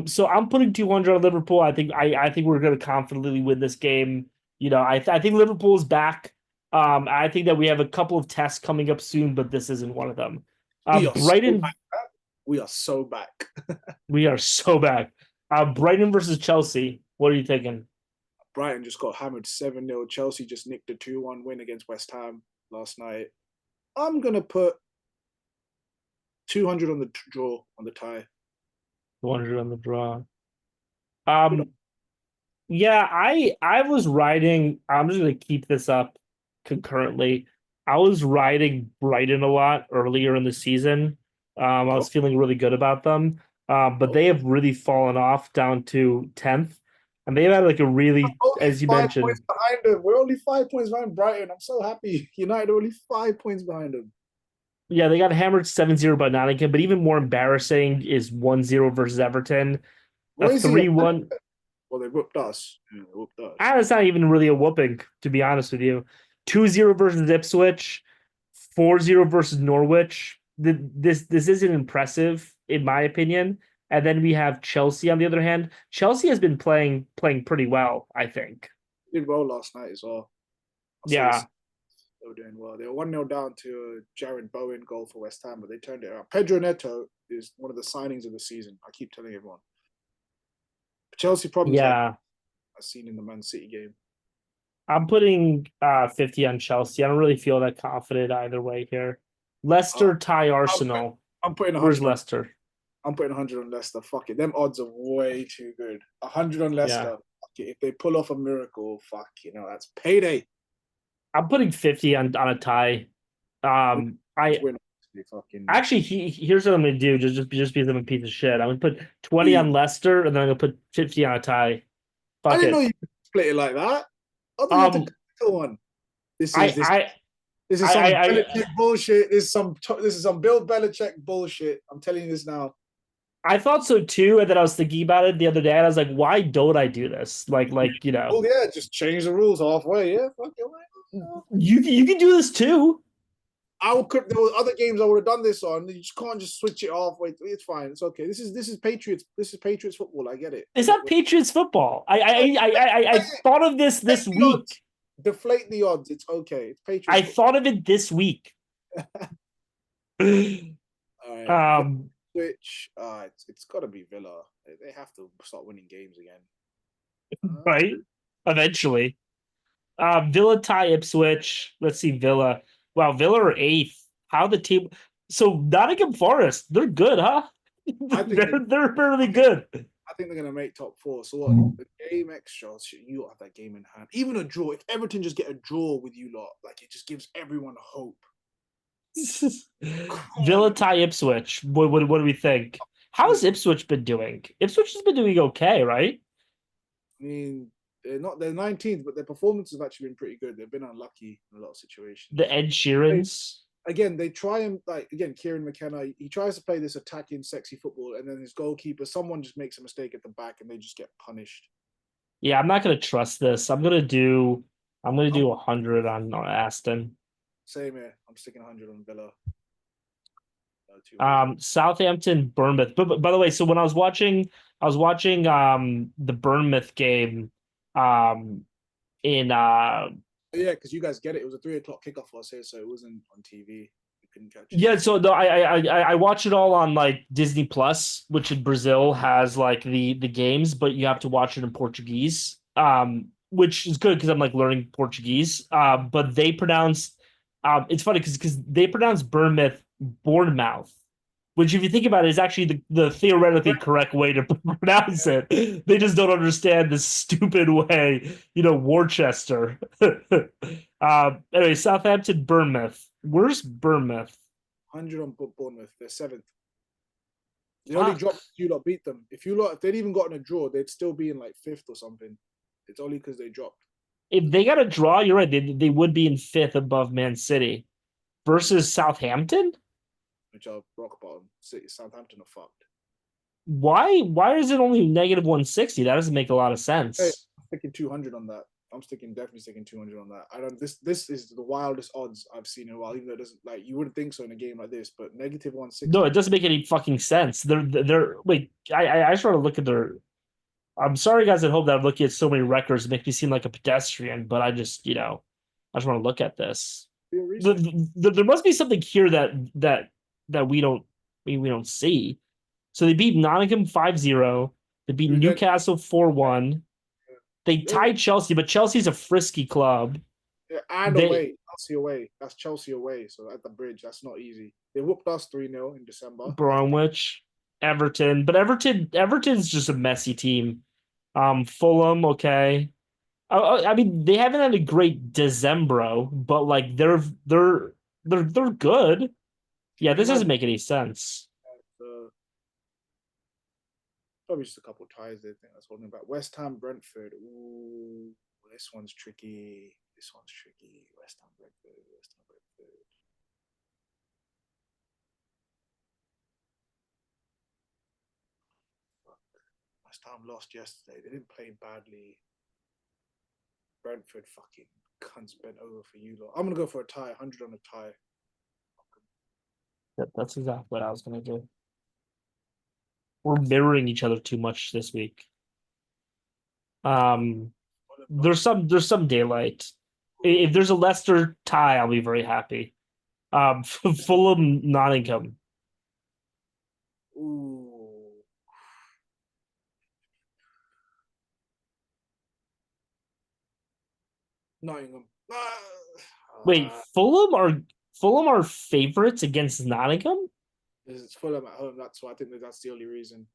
So I'm putting 200 on Liverpool. I think we're going to confidently win this game. I think Liverpool's back. I think that we have a couple of tests coming up soon, but this isn't one of them. We are so Brighton, back. We are so back. we are so back. Brighton versus Chelsea. What are you thinking? Brighton just got hammered 7-0. Chelsea just nicked a 2-1 win against West Ham last night. I'm going to put 200 on the draw, on the tie. 200 on the draw. Yeah, I was riding. I'm just gonna keep this up concurrently. I was riding Brighton a lot earlier in the season. I Oh, was feeling really good about them. But oh. they have really fallen off down to 10th. And they've had like a really, Only as you 5 points mentioned, behind them. We're only 5 points behind Brighton. I'm so happy. United are only 5 points behind them. yeah, they got hammered 7-0 by Nottingham, but even more embarrassing is 1-0 versus Everton, a What is he? 3-1. Well, they whooped us. Yeah, they whooped us. It's not even really a whooping, to be honest with you. 2-0 versus Ipswich, 4-0 versus Norwich. This isn't impressive, in my opinion. And then we have Chelsea on the other hand. Chelsea has been playing pretty well, I think. They did well last night as well. I saw this. Yeah. They were doing well. They were 1-0 down to a Jared Bowen goal for West Ham, but they turned it around. Pedro Neto is one of the signings of the season. I keep telling everyone. Chelsea problems like Yeah. I've seen in the Man City game. I'm putting 50 on Chelsea. I don't really feel that confident either way here. Uh, Leicester tie I'm, put, Arsenal. I'm putting Where's 100 on. Leicester? I'm putting 100 on Leicester. Fuck it. Them odds are way too good. 100 on Yeah. Leicester. Fuck it. If they pull off a miracle, that's payday. I'm putting 50 on a tie. I Win. Fucking actually here's what I'm gonna do. Just because I'm a piece of shit. I'm gonna put 20 on Leicester and then I'm gonna put 50 on a tie. I Fuck didn't know it. you could split it like that. I thought you had to Um, go one. This I is this I this is some Belichick bullshit. This is some Bill Belichick bullshit. I'm telling you this now. I thought so too, and then I was thinking about it the other day, and I was like, why don't I do this? Oh yeah, just change the rules halfway. Yeah, fuck it. You can do this too. There were other games I would have done this on. You just can't just switch it off. Wait, it's fine. It's okay. This is Patriots. This is Patriots football. I get it. It's not Patriots football. I thought of this week. Deflate the odds. It's okay. It's Patriots. I thought of it this week. All right. Um, Which it's got to be Villa. They have to start winning games again. right? Eventually. Villa tie Ipswich. Let's see, Villa. Wow, Villa are eighth. How the team? So Nottingham Forest, they're good, huh? They're really good. I think they're gonna make top four. So what? The game extra, you have that game in hand. Even a draw. If Everton just get a draw with you lot, like it just gives everyone hope. Villa tie Ipswich. What do we think? How has Ipswich been doing? Ipswich has been doing okay, right? I mean, they're 19th, but their performance has actually been pretty good. They've been unlucky in a lot of situations. The Ed Sheerans. Again, they try and Kieran McKenna, he tries to play this attacking, sexy football, and then his goalkeeper, someone just makes a mistake at the back and they just get punished. Yeah, I'm not gonna trust this. I'm gonna do 100 on Aston. Same here. I'm sticking 100 on Villa. Southampton, Bournemouth. But by the way, so when I was watching the Bournemouth game in yeah, because you guys get it. It was a 3:00 kickoff for us here, so it wasn't on TV. You couldn't catch it. Yeah, so no, I watch it all on like Disney Plus, which in Brazil has like the games, but you have to watch it in Portuguese. Which is good because I'm like learning Portuguese. But they pronounce it's funny because they pronounce Bournemouth Bournemouth, which, if you think about it, is actually the theoretically correct way to pronounce it. They just don't understand the stupid way, Worcester. Anyway, Southampton, Bournemouth. Where's Bournemouth? 100 on Bournemouth. They're seventh. They only Fuck. dropped you lot beat them. If they'd even gotten a draw, they'd still be in like fifth or something. It's only because they dropped. If they got a draw, you're right. They would be in fifth above Man City versus Southampton. Which are rock bottom. City, Southampton are fucked. Why is it only negative 160? That doesn't make a lot of Hey, sense. I'm sticking 200 on that. Definitely sticking 200 on that. I don't. This is the wildest odds I've seen in a while. Even though it doesn't like you wouldn't think so in a game like this, but negative No, 160. it doesn't make any fucking sense. They're wait. I just want to look at their. I'm sorry, guys, at home that I'm looking at so many records to make me seem like a pedestrian, but I just I just want to look at this. There must be something here that we don't see. So they beat Nottingham 5-0. They beat Newcastle 4-1. They tied Chelsea, but Chelsea's a frisky club. Yeah, and away. Chelsea away. That's Chelsea away. So at the bridge, that's not easy. They whooped us 3-0 in December. Bromwich, Everton. But Everton's just a messy team. Fulham, okay. I mean, they haven't had a great Decembro, but like they're good. Yeah, this doesn't make any sense. Probably just a couple of ties they think that's holding back. West Ham, Brentford. Ooh, this one's tricky. West Ham, Brentford. West Ham lost yesterday. They didn't play badly. Brentford fucking cunts bent over for you lot. I'm gonna go for a tie. 100 on a tie. Yep, that's exactly what I was gonna do. We're mirroring each other too much this week. There's some daylight. If there's a Leicester tie, I'll be very happy. Fulham, Nottingham. Ooh. Nottingham. Wait, Fulham are favorites against Nottingham? It's Fulham at home. That's why I think that's the only reason.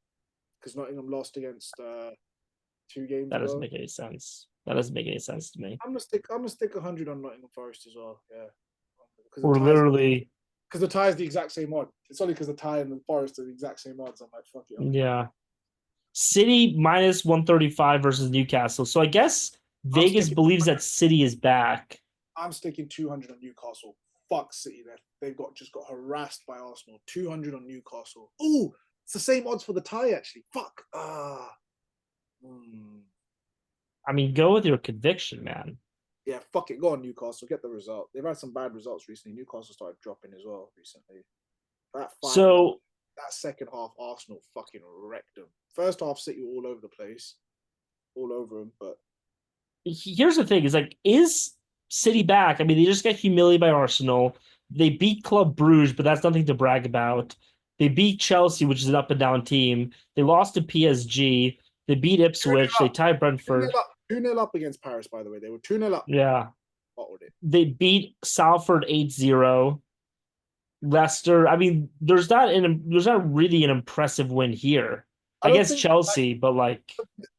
Because Nottingham lost against 2 games That ago. doesn't make any sense. That doesn't make any sense to me. I'm gonna stick 100 on Nottingham Forest as well. Yeah. We're literally because the tie is the exact same odd. It's only because the tie and the Forest are the exact same odds. I'm like, fuck it. Yeah. City minus 135 versus Newcastle. So I guess Vegas believes that City is back. I'm sticking 200 on Newcastle. Fuck City. They've just got harassed by Arsenal. 200 on Newcastle. Ooh, it's the same odds for the tie actually. Fuck. I mean, go with your conviction, man. Yeah, fuck it. Go on Newcastle. Get the result. They've had some bad results recently. Newcastle started dropping as well recently. That second half, Arsenal fucking wrecked them. First half, City all over the place, all over them. But here's the thing: is City back? I mean, they just got humiliated by Arsenal. They beat Club Bruges, but that's nothing to brag about. They beat Chelsea, which is an up and down team. They lost to PSG. They beat Ipswich. They tied Brentford. 2-0 up against Paris, by the way. They were 2-0 up. Yeah. They beat Salford 8-0. Leicester. I mean, there's not really an impressive win here. I guess Chelsea, but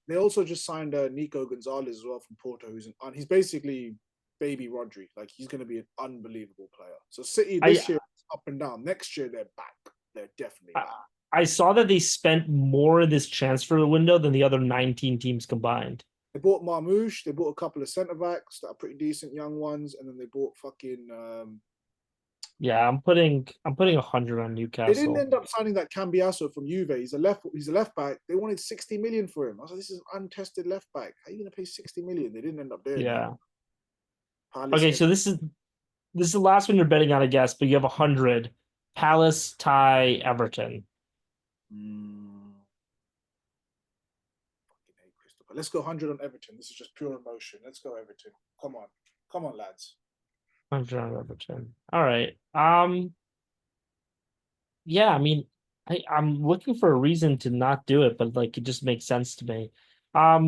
they also just signed Nico Gonzalez as well from Porto, he's basically baby Rodri. Like he's going to be an unbelievable player. So City this year up and down. Next year they're back. They're definitely back. I saw that they spent more in this transfer window than the other 19 teams combined. They bought Marmouche. They bought a couple of centre backs that are pretty decent young ones, and then they bought fucking. Yeah, I'm putting 100 on Newcastle. They didn't end up signing that Cambiasso from Juve. He's a left back. They wanted 60 million for him. I was like, this is an untested left back. How are you going to pay 60 million? They didn't end up doing. Yeah. Okay, so this is the last one you're betting on, I guess, but you have 100. Palace, tie, Everton. Let's go 100 on Everton. This is just pure emotion. Let's go Everton. Come on, lads. 100 on Everton. All right. Yeah, I mean, I'm looking for a reason to not do it, but it just makes sense to me. All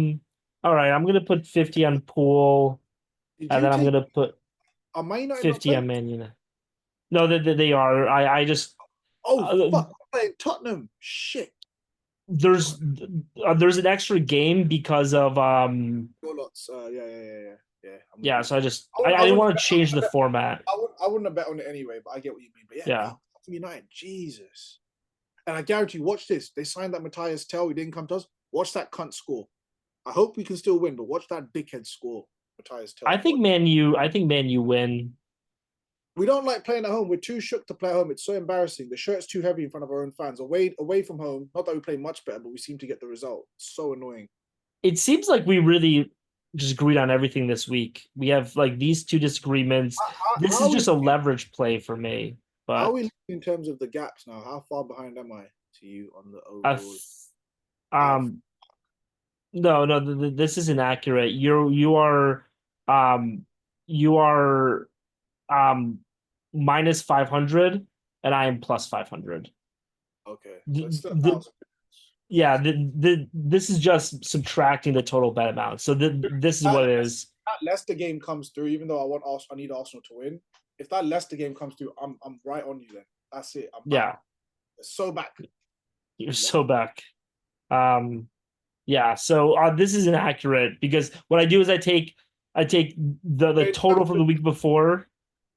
right, I'm gonna put 50 on Pool, and then I'm gonna put 50 on Man United. No, they are. I just. Oh fuck! playing Tottenham. Shit. There's an extra game because of Lots. Yeah. I'm with yeah. you. So I I didn't wouldn't want to bet, change the format. I wouldn't have bet on it anyway, but I get what you mean. But yeah, Yeah. United, Jesus. And I guarantee you, watch this. They signed that Matthias Tell. He didn't come to us. Watch that cunt score. I hope we can still win, but watch that dickhead score. Matthias Tell. I think Man U win. We don't like playing at home. We're too shook to play at home. It's so embarrassing. The shirt's too heavy in front of our own fans. Away from home, not that we play much better, but we seem to get the result. It's so annoying. It seems like we really just agreed on everything this week. We have like these two disagreements. This is just a leverage play for me. How are But we in terms of the gaps now? How far behind am I to you on the uh, overall? um no, this is inaccurate. Um you are minus 500 and I am plus 500. Okay, so it's The, still the, 1,000. yeah, this is just subtracting the total bet amount. So this is what it is. That Leicester game comes through, even though I need Arsenal to win. If that Leicester game comes through, I'm right on you then. That's it. I'm Yeah, back. So back. you're so back. Yeah, so this is inaccurate because what I do is I take the total from the week before.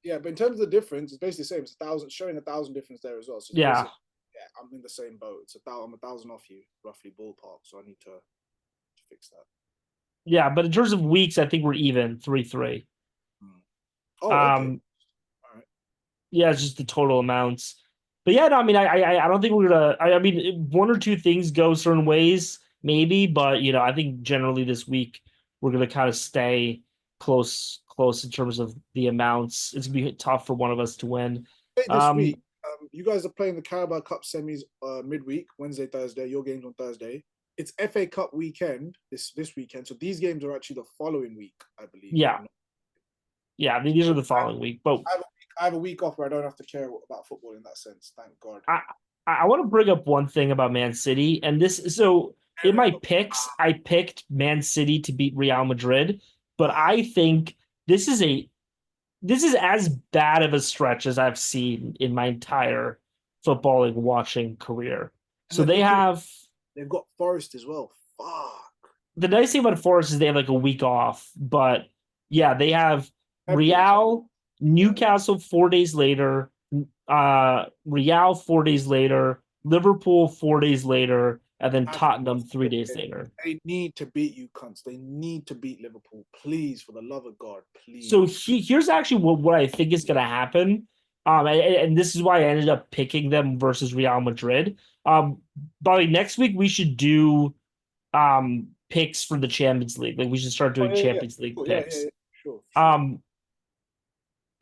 Yeah, but in terms of the difference, it's basically the same. It's 1,000, showing 1,000 difference there as well. So Yeah, yeah, I'm in the same boat. I'm 1,000 off you, roughly ballpark. So I need to fix that. yeah, but in terms of weeks, I think we're even 3-3. Oh, okay. Um, All right. yeah, it's just the total amounts. But yeah, no, I mean, I don't think we're gonna. I mean, one or two things go certain ways, maybe, but I think generally this week we're gonna kind of stay close in terms of the amounts. It's gonna be tough for one of us to win. Hey, this Um, week, you guys are playing the Carabao Cup semis midweek, Wednesday, Thursday. Your game's on Thursday. It's FA Cup weekend this weekend. So these games are actually the following week, I believe. yeah, yeah, I mean, these are the following week, but I have a week off where I don't have to care about football in that sense. Thank God. I want to bring up one thing about Man City, and this so in my picks, I picked Man City to beat Real Madrid, but I think this is as bad of a stretch as I've seen in my entire footballing watching career. So they've got Forest as well. Fuck. the nice thing about Forest is they have like a week off, but yeah, they have February. Real, Newcastle 4 days later, Real 4 days later, Liverpool 4 days later, and then Tottenham 3 days later. They need to beat you, cunts. They need to beat Liverpool, please, for the love of God, please. So here's actually what I think is going to happen. And this is why I ended up picking them versus Real Madrid. By next week we should do picks for the Champions League. Like we should start doing Champions League picks. Sure.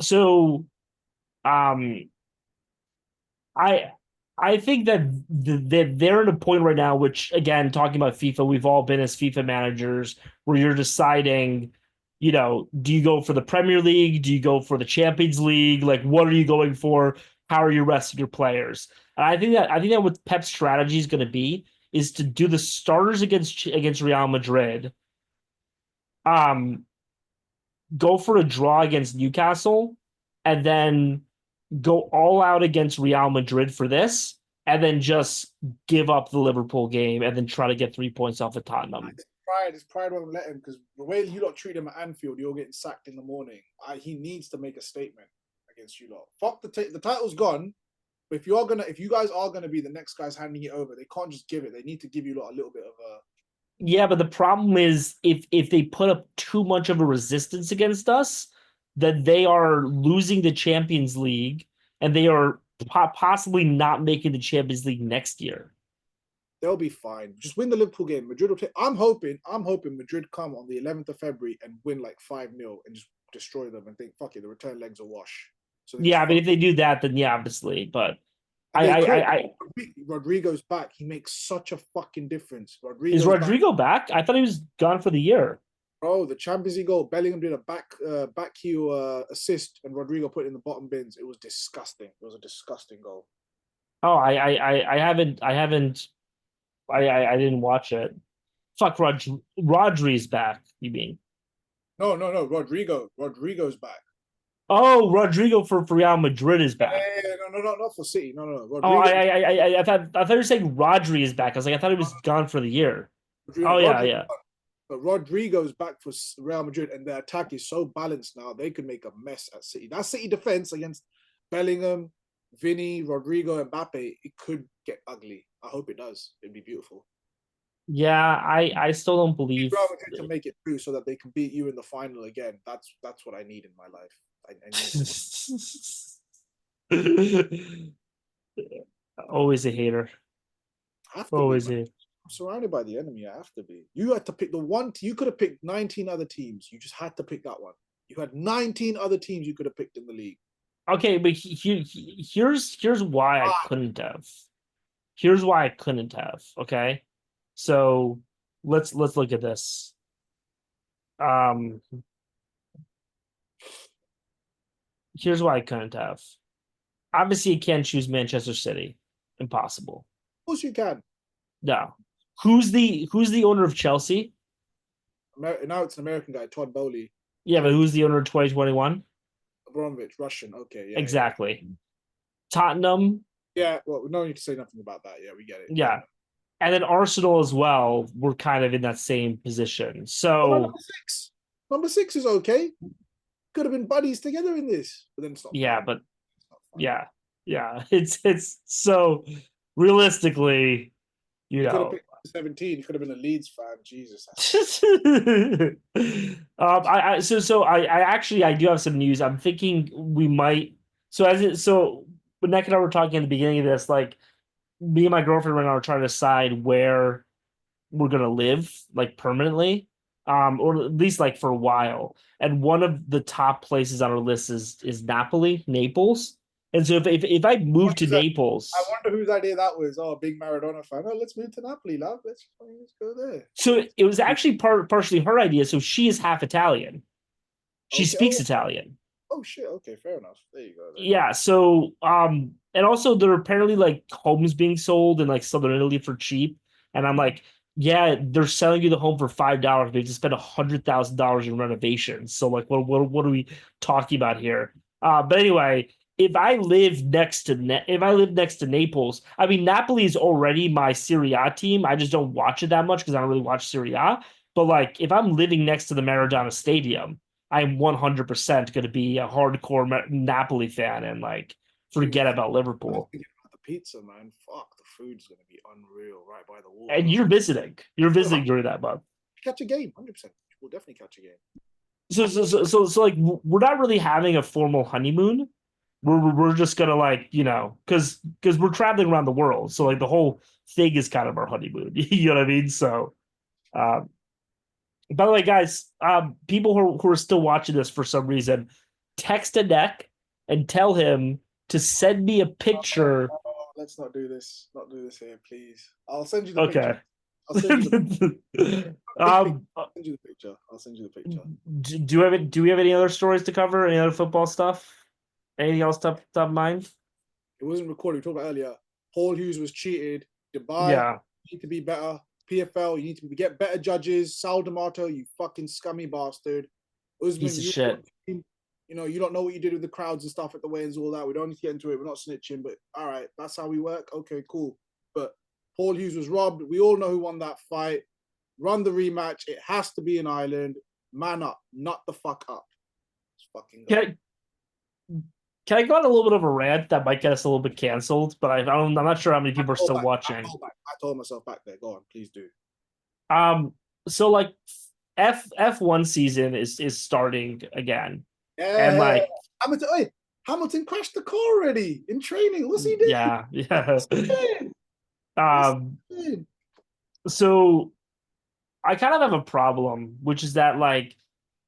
So um I I think that they're at a point right now, which again, talking about FIFA, we've all been as FIFA managers, where you're deciding, do you go for the Premier League? Do you go for the Champions League? Like, what are you going for? How are you resting your players? And I think that what Pep's strategy is going to be is to do the starters against Real Madrid, um, go for a draw against Newcastle, and then go all out against Real Madrid for this, and then just give up the Liverpool game and then try to get 3 points off of Tottenham. It's pride won't let him, because the way you lot treat him at Anfield, you're getting sacked in the morning. He needs to make a statement against you lot. Fuck the title's gone. But if you guys are gonna be the next guys handing it over, they can't just give it. They need to give you lot a little bit of a. Yeah, but the problem is if they put up too much of a resistance against us, that they are losing the Champions League and they are possibly not making the Champions League next year. They'll be fine. Just win the Liverpool game. Madrid will take. I'm hoping Madrid come on the 11th of February and win like 5-0 and just destroy them and think, fuck it, the return legs are wash. So yeah, I mean, if they do that, then yeah, obviously. But Rodrigo's back. He makes such a fucking difference. Is Rodrigo back? I thought he was gone for the year. Bro, the Champions League goal, Bellingham did a back heel assist, and Rodrigo put it in the bottom bins. It was disgusting. It was a disgusting goal. Oh, I didn't watch it. Fuck, Rodri's back. You mean? No. Rodrigo's back. Oh, Rodrigo for Real Madrid is back. No, not for City. No. Oh, Rodrigo, I thought you were saying Rodri is back. I was like, I thought he was gone for the year. Oh yeah, Rodrigo, yeah. but Rodrigo's back for Real Madrid, and their attack is so balanced now. They could make a mess at City. That City defense against Bellingham, Vinny, Rodrigo, and Mbappe, it could get ugly. I hope it does. It'd be beautiful. Yeah, I still don't believe. Real Madrid to make it through so that they can beat you in the final again. That's what I need in my life. I need Always a hater. I have to be, Always man. a. I'm surrounded by the enemy. I have to be. You had to pick the one. You could have picked 19 other teams. You just had to pick that one. You had 19 other teams you could have picked in the league. Okay, but here's why I couldn't have. Here's why I couldn't have. Okay, so let's look at this. Um, here's why I couldn't have. Obviously, you can't choose Manchester City. Impossible. Of course you can. No. Who's the owner of Chelsea? Now it's an American guy, Todd Bowley. Yeah, but who's the owner of 2021? Abramovich, Russian. Okay, yeah. Exactly. Tottenham. Yeah, well, we don't need to say nothing about that. Yeah, we get it. Yeah. And then Arsenal as well were kind of in that same position. What about So number 6? Number 6 is okay. Could have been buddies together in this, but then it's not. yeah, fun. but It's not fun. yeah, yeah. It's so realistically, you You could have know. picked 17. You could have been a Leeds fan. Jesus. I actually I do have some news. I'm thinking we might when Nick and I were talking at the beginning of this, like me and my girlfriend right now are trying to decide where we're gonna live, like permanently, or at least like for a while. And one of the top places on our list is Naples. And so if I move to I Naples, wonder whose idea that was. Oh, big Maradona fan. Oh, let's move to Napoli, love. Let's go there. so it was actually partially her idea. So she is half Italian. She Okay. speaks Italian. Oh shit. Okay, fair enough. There you go. Then. Yeah, so and also there are apparently like homes being sold in like Southern Italy for cheap. And I'm like, yeah, they're selling you the home for $5. They just spent $100,000 in renovations. So like what are we talking about here? But anyway, if I live next to Naples, I mean Napoli is already my Serie A team. I just don't watch it that much because I don't really watch Serie A. But like if I'm living next to the Maradona Stadium, I'm 100% going to be a hardcore Napoli fan and like Dude, forget about I was Liverpool. thinking about the pizza, man. Fuck, the food's gonna be unreal right by the water. And you're visiting. You're visiting during that month. Catch a game, 100%. We'll definitely catch a game. So like we're not really having a formal honeymoon. We're just gonna like because we're traveling around the world. So like the whole thing is kind of our honeymoon. You know what I mean? So um, by the way, guys, people who are still watching this for some reason, text a neck and tell him to send me a picture. Let's not do this. Not do this here, please. I'll send you the Okay. picture. I'll send you the um, I'll send you the picture. I'll send you the picture. do we have any other stories to cover? Any other football stuff? Anything else top of mind? It wasn't recorded. We talked about earlier. Paul Hughes was cheated. Dubai, Yeah, you need to be better. PFL, you need to get better judges. Sal D'Amato, you fucking scummy bastard. Usman, piece of shit. you don't know what you did with the crowds and stuff at the weigh-ins, all that. We don't need to get into it. We're not snitching, but all right, that's how we work. Okay, cool. But Paul Hughes was robbed. We all know who won that fight. Run the rematch. It has to be in Ireland. Man up, not the fuck up. Let's fucking go. Can I go on a little bit of a rant that might get us a little bit canceled? But I'm not sure how many people are still watching. I told myself back there. Go on, please do. So like F1 season is starting again. Yeah. And like Hamilton crashed the car already in training. What's he doing? yeah. So I kind of have a problem, which is that like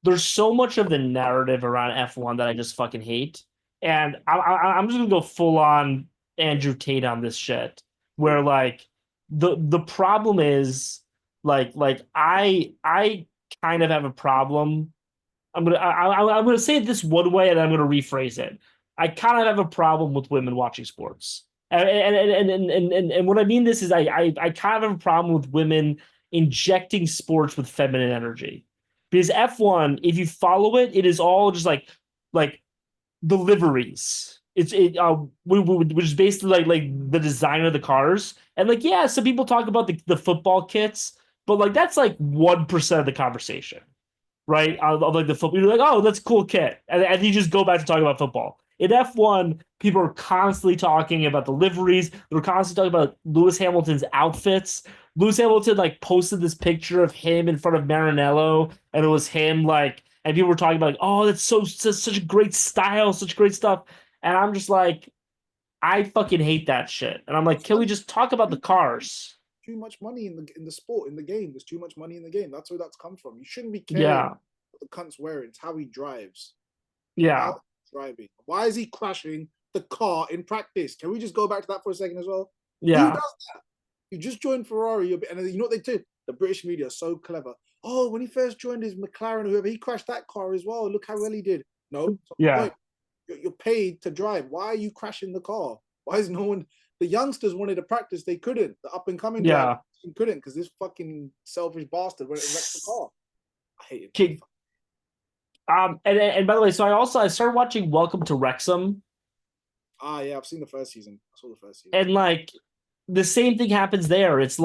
there's so much of the narrative around F1 that I just fucking hate. And I'm just gonna go full on Andrew Tate on this shit, where like the problem is like I kind of have a problem. I'm gonna say it this one way, and I'm gonna rephrase it. I kind of have a problem with women watching sports, and what I mean this is I kind of have a problem with women injecting sports with feminine energy, because F1, if you follow it, it is all just like the liveries. Which is basically like the design of the cars. And like, yeah, some people talk about the football kits, but like that's like 1% of the conversation, right? Of like the football, you're like, oh, that's a cool kit, and you just go back to talking about football. In F1, people are constantly talking about the liveries. They're constantly talking about Lewis Hamilton's outfits. Lewis Hamilton like posted this picture of him in front of Maranello, and it was him like, and people were talking about like, oh, that's such a great style, such great stuff. And I'm just like, I fucking hate that shit. And I'm like, can we just talk about the cars? Too much money in the sport, in the game. There's too much money in the game. That's where that's come from. You shouldn't be caring Yeah, what the cunt's wearing. It's how he drives. How yeah, he's driving. Why is he crashing the car in practice? Can we just go back to that for a second as well? Who yeah, does that? You just joined Ferrari, and you know what they did? The British media are so clever. Oh, when he first joined his McLaren, whoever, he crashed that car as well. Look how well he did. No, it's not the yeah, point. You're paid to drive. Why are you crashing the car? Why is no one? The youngsters wanted to practice, they couldn't. The up and coming drivers yeah. couldn't because this fucking selfish bastard went and wrecked the car. I hate it. Ki- and by the way, so I started watching Welcome to Wrexham, Ah, yeah, I've seen the first season. I saw the first season. and like the same thing happens there. It's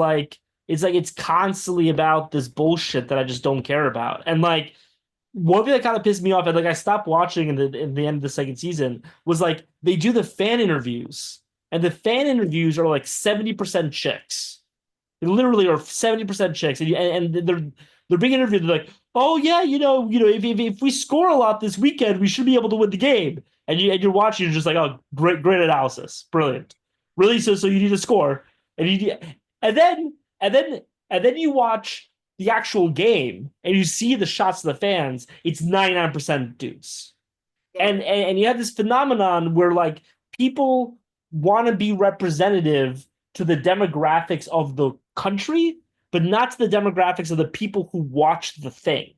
constantly about this bullshit that I just don't care about. And like one thing that kind of pissed me off, and like I stopped watching in the end of the second season, was like they do the fan interviews, and the fan interviews are like 70% chicks. They literally are 70% chicks, and they're being interviewed. They're like, "Oh yeah, if we score a lot this weekend, we should be able to win the game." And you're watching, you're just like, "Oh, great analysis, brilliant, really." So you need to score, and and then and then and then you watch the actual game, and you see the shots of the fans. It's 99% dudes, Yeah, and you have this phenomenon where like people want to be representative to the demographics of the country, but not to the demographics of the people who watch the thing.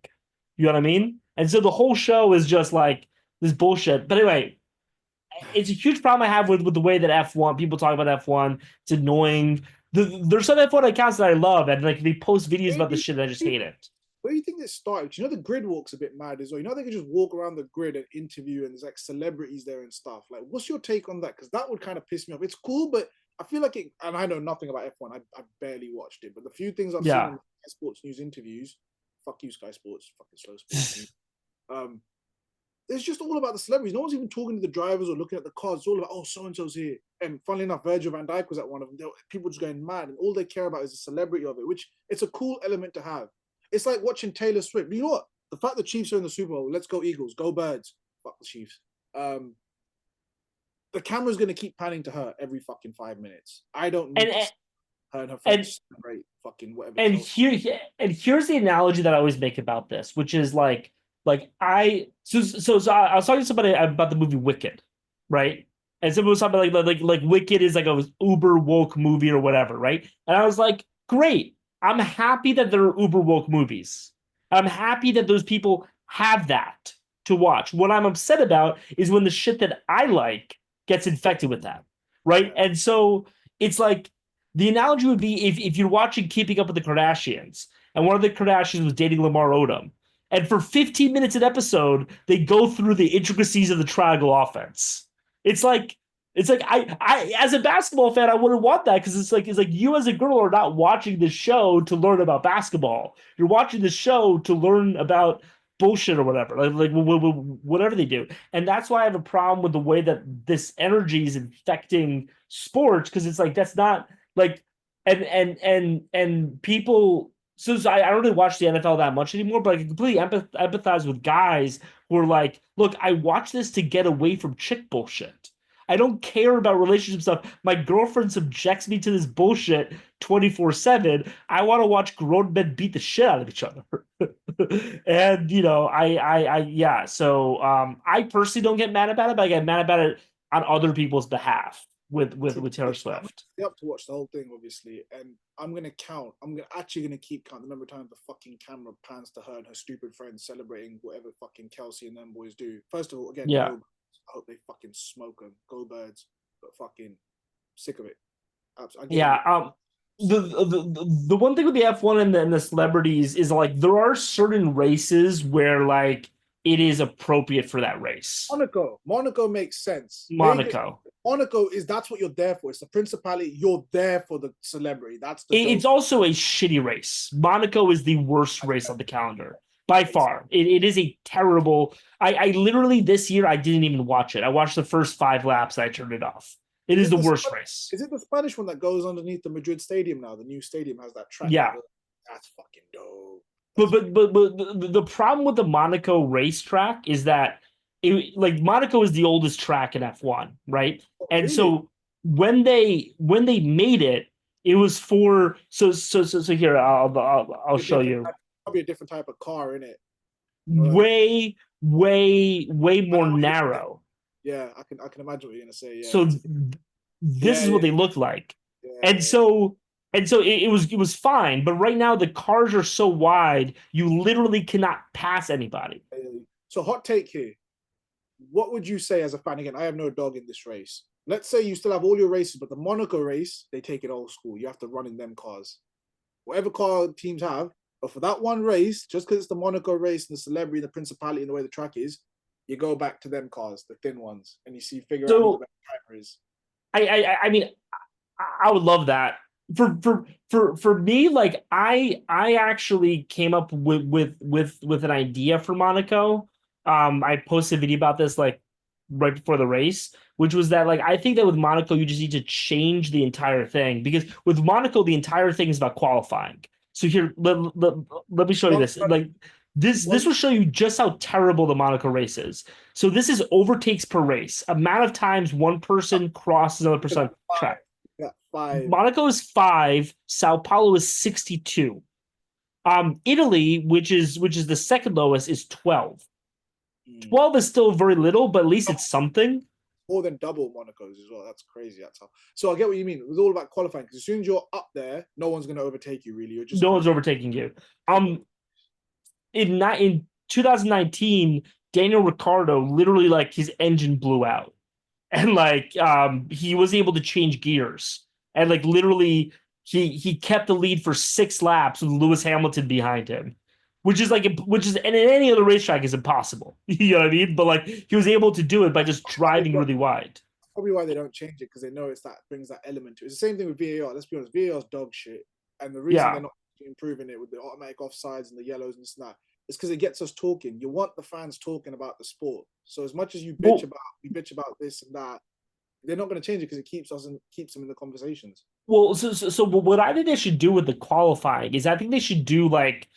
You know what I mean? And so the whole show is just like this bullshit. But anyway, it's a huge problem I have with the way that F1 people talk about F1. It's annoying. There's some F1 accounts that I love, and like they post videos about this maybe. shit, and I just hate it. Where do you think this started? You know, the grid walk's a bit mad as well. You know, they can just walk around the grid and interview, and there's like celebrities there and stuff. Like, what's your take on that? Because that would kind of piss me off. It's cool, but I feel like it, and I know nothing about F1. I barely watched it, but the few things I've seen Yeah, on sports news interviews, fuck you, Sky Sports, fucking slow sports news. Um, it's just all about the celebrities. No one's even talking to the drivers or looking at the cars. It's all about, oh, so and so's here. And funnily enough, Virgil van Dijk was at one of them. People just going mad, and all they care about is the celebrity of it, which it's a cool element to have. It's like watching Taylor Swift. You know what? The fact the Chiefs are in the Super Bowl, let's go Eagles, go Birds. Fuck the Chiefs. The camera's going to keep panning to her every fucking 5 minutes. I don't need and to see her and her and friends celebrate fucking whatever. and here's the analogy that I always make about this, which is like I was talking to somebody about the movie Wicked, right? And someone was talking about like Wicked is like a uber woke movie or whatever, right? And I was like, great. I'm happy that there are uber woke movies. I'm happy that those people have that to watch. What I'm upset about is when the shit that I like gets infected with that, right? Yeah. And so it's like the analogy would be if you're watching Keeping Up with the Kardashians, and one of the Kardashians was dating Lamar Odom, and for 15 minutes an episode, they go through the intricacies of the triangle offense. It's like I as a basketball fan, I wouldn't want that because it's like you as a girl are not watching this show to learn about basketball. You're watching the show to learn about bullshit or whatever, whatever they do. And that's why I have a problem with the way that this energy is infecting sports because it's like that's not like and people. So I don't really watch the NFL that much anymore, but I can completely empathize with guys who are like, look, I watch this to get away from chick bullshit. I don't care about relationship stuff. My girlfriend subjects me to this bullshit 24/7. I want to watch grown men beat the shit out of each other. And yeah. So I personally don't get mad about it, but I get mad about it on other people's behalf with Taylor Swift. You have to watch the whole thing, obviously, and I'm gonna count. Actually gonna keep count the number of times the fucking camera pans to her and her stupid friends celebrating whatever fucking Kelsey and them boys do. First of all, again, Yeah. go, I hope they fucking smoke them. Go Birds, but fucking sick of it. Absolutely. Yeah. The one thing with the F1 and the celebrities is like there are certain races where like it is appropriate for that race. Monaco makes sense. Vegas, Monaco. Monaco is that's what you're there for. It's the principality. You're there for the celebrity. That's the. It's also a shitty race. Monaco is the worst race on the calendar by far. It is a terrible. I literally this year I didn't even watch it. I watched the first 5 laps. I turned it off. It is the worst race. Is it the Spanish one that goes underneath the Madrid stadium now? The new stadium has that track. Yeah, that's fucking dope. but the problem with the Monaco racetrack is that like Monaco is the oldest track in F1, right? And Really? so when they made it, it was for so here I'll show you. Probably a different type of car in it. Way more narrow. Yeah, I can imagine what you're gonna say. Yeah. So this is what they look like. And so it was fine, but right now the cars are so wide, you literally cannot pass anybody. So hot take here. What would you say as a fan? Again, I have no dog in this race. Let's say you still have all your races, but the Monaco race, they take it old school. You have to run in them cars. Whatever car teams have, but for that one race, just because it's the Monaco race and the celebrity, the principality, and the way the track is, you go back to them cars, the thin ones, and you figure out who the best driver is. I mean, I would love that. For me, like I actually came up with an idea for Monaco. I posted a video about this like right before the race, which was that like I think that with Monaco you just need to change the entire thing, because with Monaco the entire thing is about qualifying. So here, let me show you this. Like this will show you just how terrible the Monaco race is. So this is overtakes per race, amount of times one person crosses another person on track. Yeah, 5. Monaco is 5. Sao Paulo is 62. Italy, which is the second lowest, is 12. 12 is still very little, but at least it's something. More than double Monaco's as well. That's crazy. That's how. So I get what you mean. It was all about qualifying, because as soon as you're up there, no one's going to overtake you. Really, no one's overtaking you. In 2019, Daniel Ricciardo literally like his engine blew out, and like he was able to change gears, and like literally he kept the lead for 6 laps with Lewis Hamilton behind him. Which is and in any other racetrack is impossible. You know what I mean? But like he was able to do it by just driving really wide. Probably why they don't change it, because they know it's that brings that element to it. It's the same thing with VAR. Let's be honest, VAR's dog shit. And the reason they're not improving it with the automatic offsides and the yellows and this and that is because it gets us talking. You want the fans talking about the sport. So as much as you bitch about this and that, they're not going to change it because it keeps them in the conversations. Well, so what I think they should do with the qualifying is I think they should do like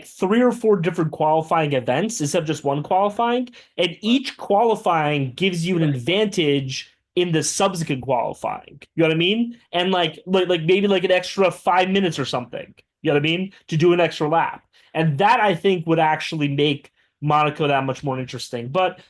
3 or 4 different qualifying events instead of just one qualifying, and each qualifying gives you an advantage in the subsequent qualifying. You know what I mean? And like maybe like an extra 5 minutes or something. You know what I mean? To do an extra lap. And that I think would actually make Monaco that much more interesting. But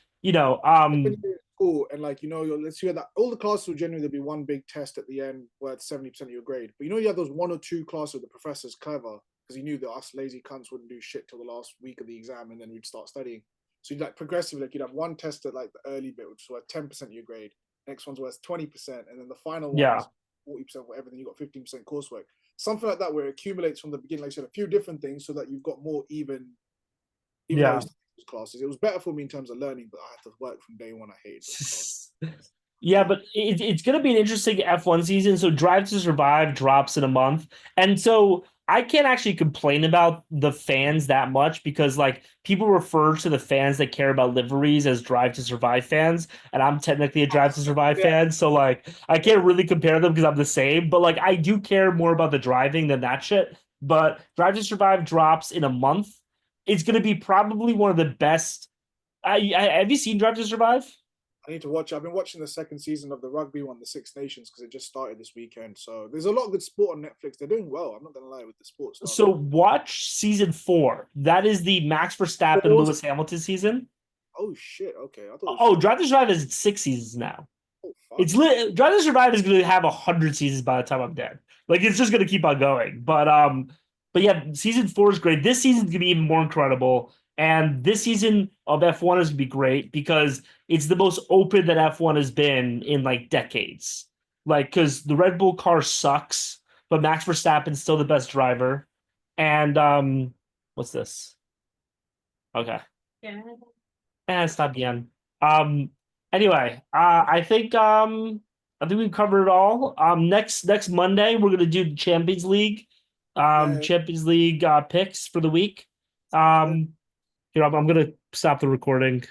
cool. And like, let's hear that all the classes will generally there'll be one big test at the end where it's 70% of your grade. But you have those 1 or 2 classes where the professor's clever, because he knew that us lazy cunts wouldn't do shit till the last week of the exam, and then we'd start studying. So you'd like progressively, like you'd have one test at like the early bit, which was worth 10% of your grade. Next one's worth 20%, and then the final one is 40%, whatever. Then you got 15% coursework, something like that, where it accumulates from the beginning. Like I said, a few different things, so that you've got more even classes. It was better for me in terms of learning, but I had to work from day one. I hated it. Yeah, but it's going to be an interesting F1 season. So Drive to Survive drops in a month, and so I can't actually complain about the fans that much, because like people refer to the fans that care about liveries as Drive to Survive fans, and I'm technically a Drive to Survive fan, so like I can't really compare them because I'm the same. But like I do care more about the driving than that shit. But Drive to Survive drops in a month. It's going to be probably one of the best. Have you seen Drive to Survive? I need to watch. I've been watching the second season of the rugby one, the Six Nations, because it just started this weekend. So there's a lot of good sport on Netflix. They're doing well. I'm not gonna lie with the sports stuff. So watch season 4. That is the Max Verstappen Lewis Hamilton season. Oh shit! Okay, I thought. Drive to Survive is 6 seasons now. Oh, it's Drive to Survive is going to have 100 seasons by the time I'm dead. Like it's just going to keep on going. But yeah, season 4 is great. This season's going to be even more incredible. And this season of F1 is going to be great because it's the most open that F1 has been in like decades. Like, because the Red Bull car sucks, but Max Verstappen's still the best driver. And what's this? Okay. It's not the end. Anyway, I think we've covered it all. Next Monday we're gonna do the Champions League, Yeah, Champions League picks for the week. sounds good. I'm gonna stop the recording.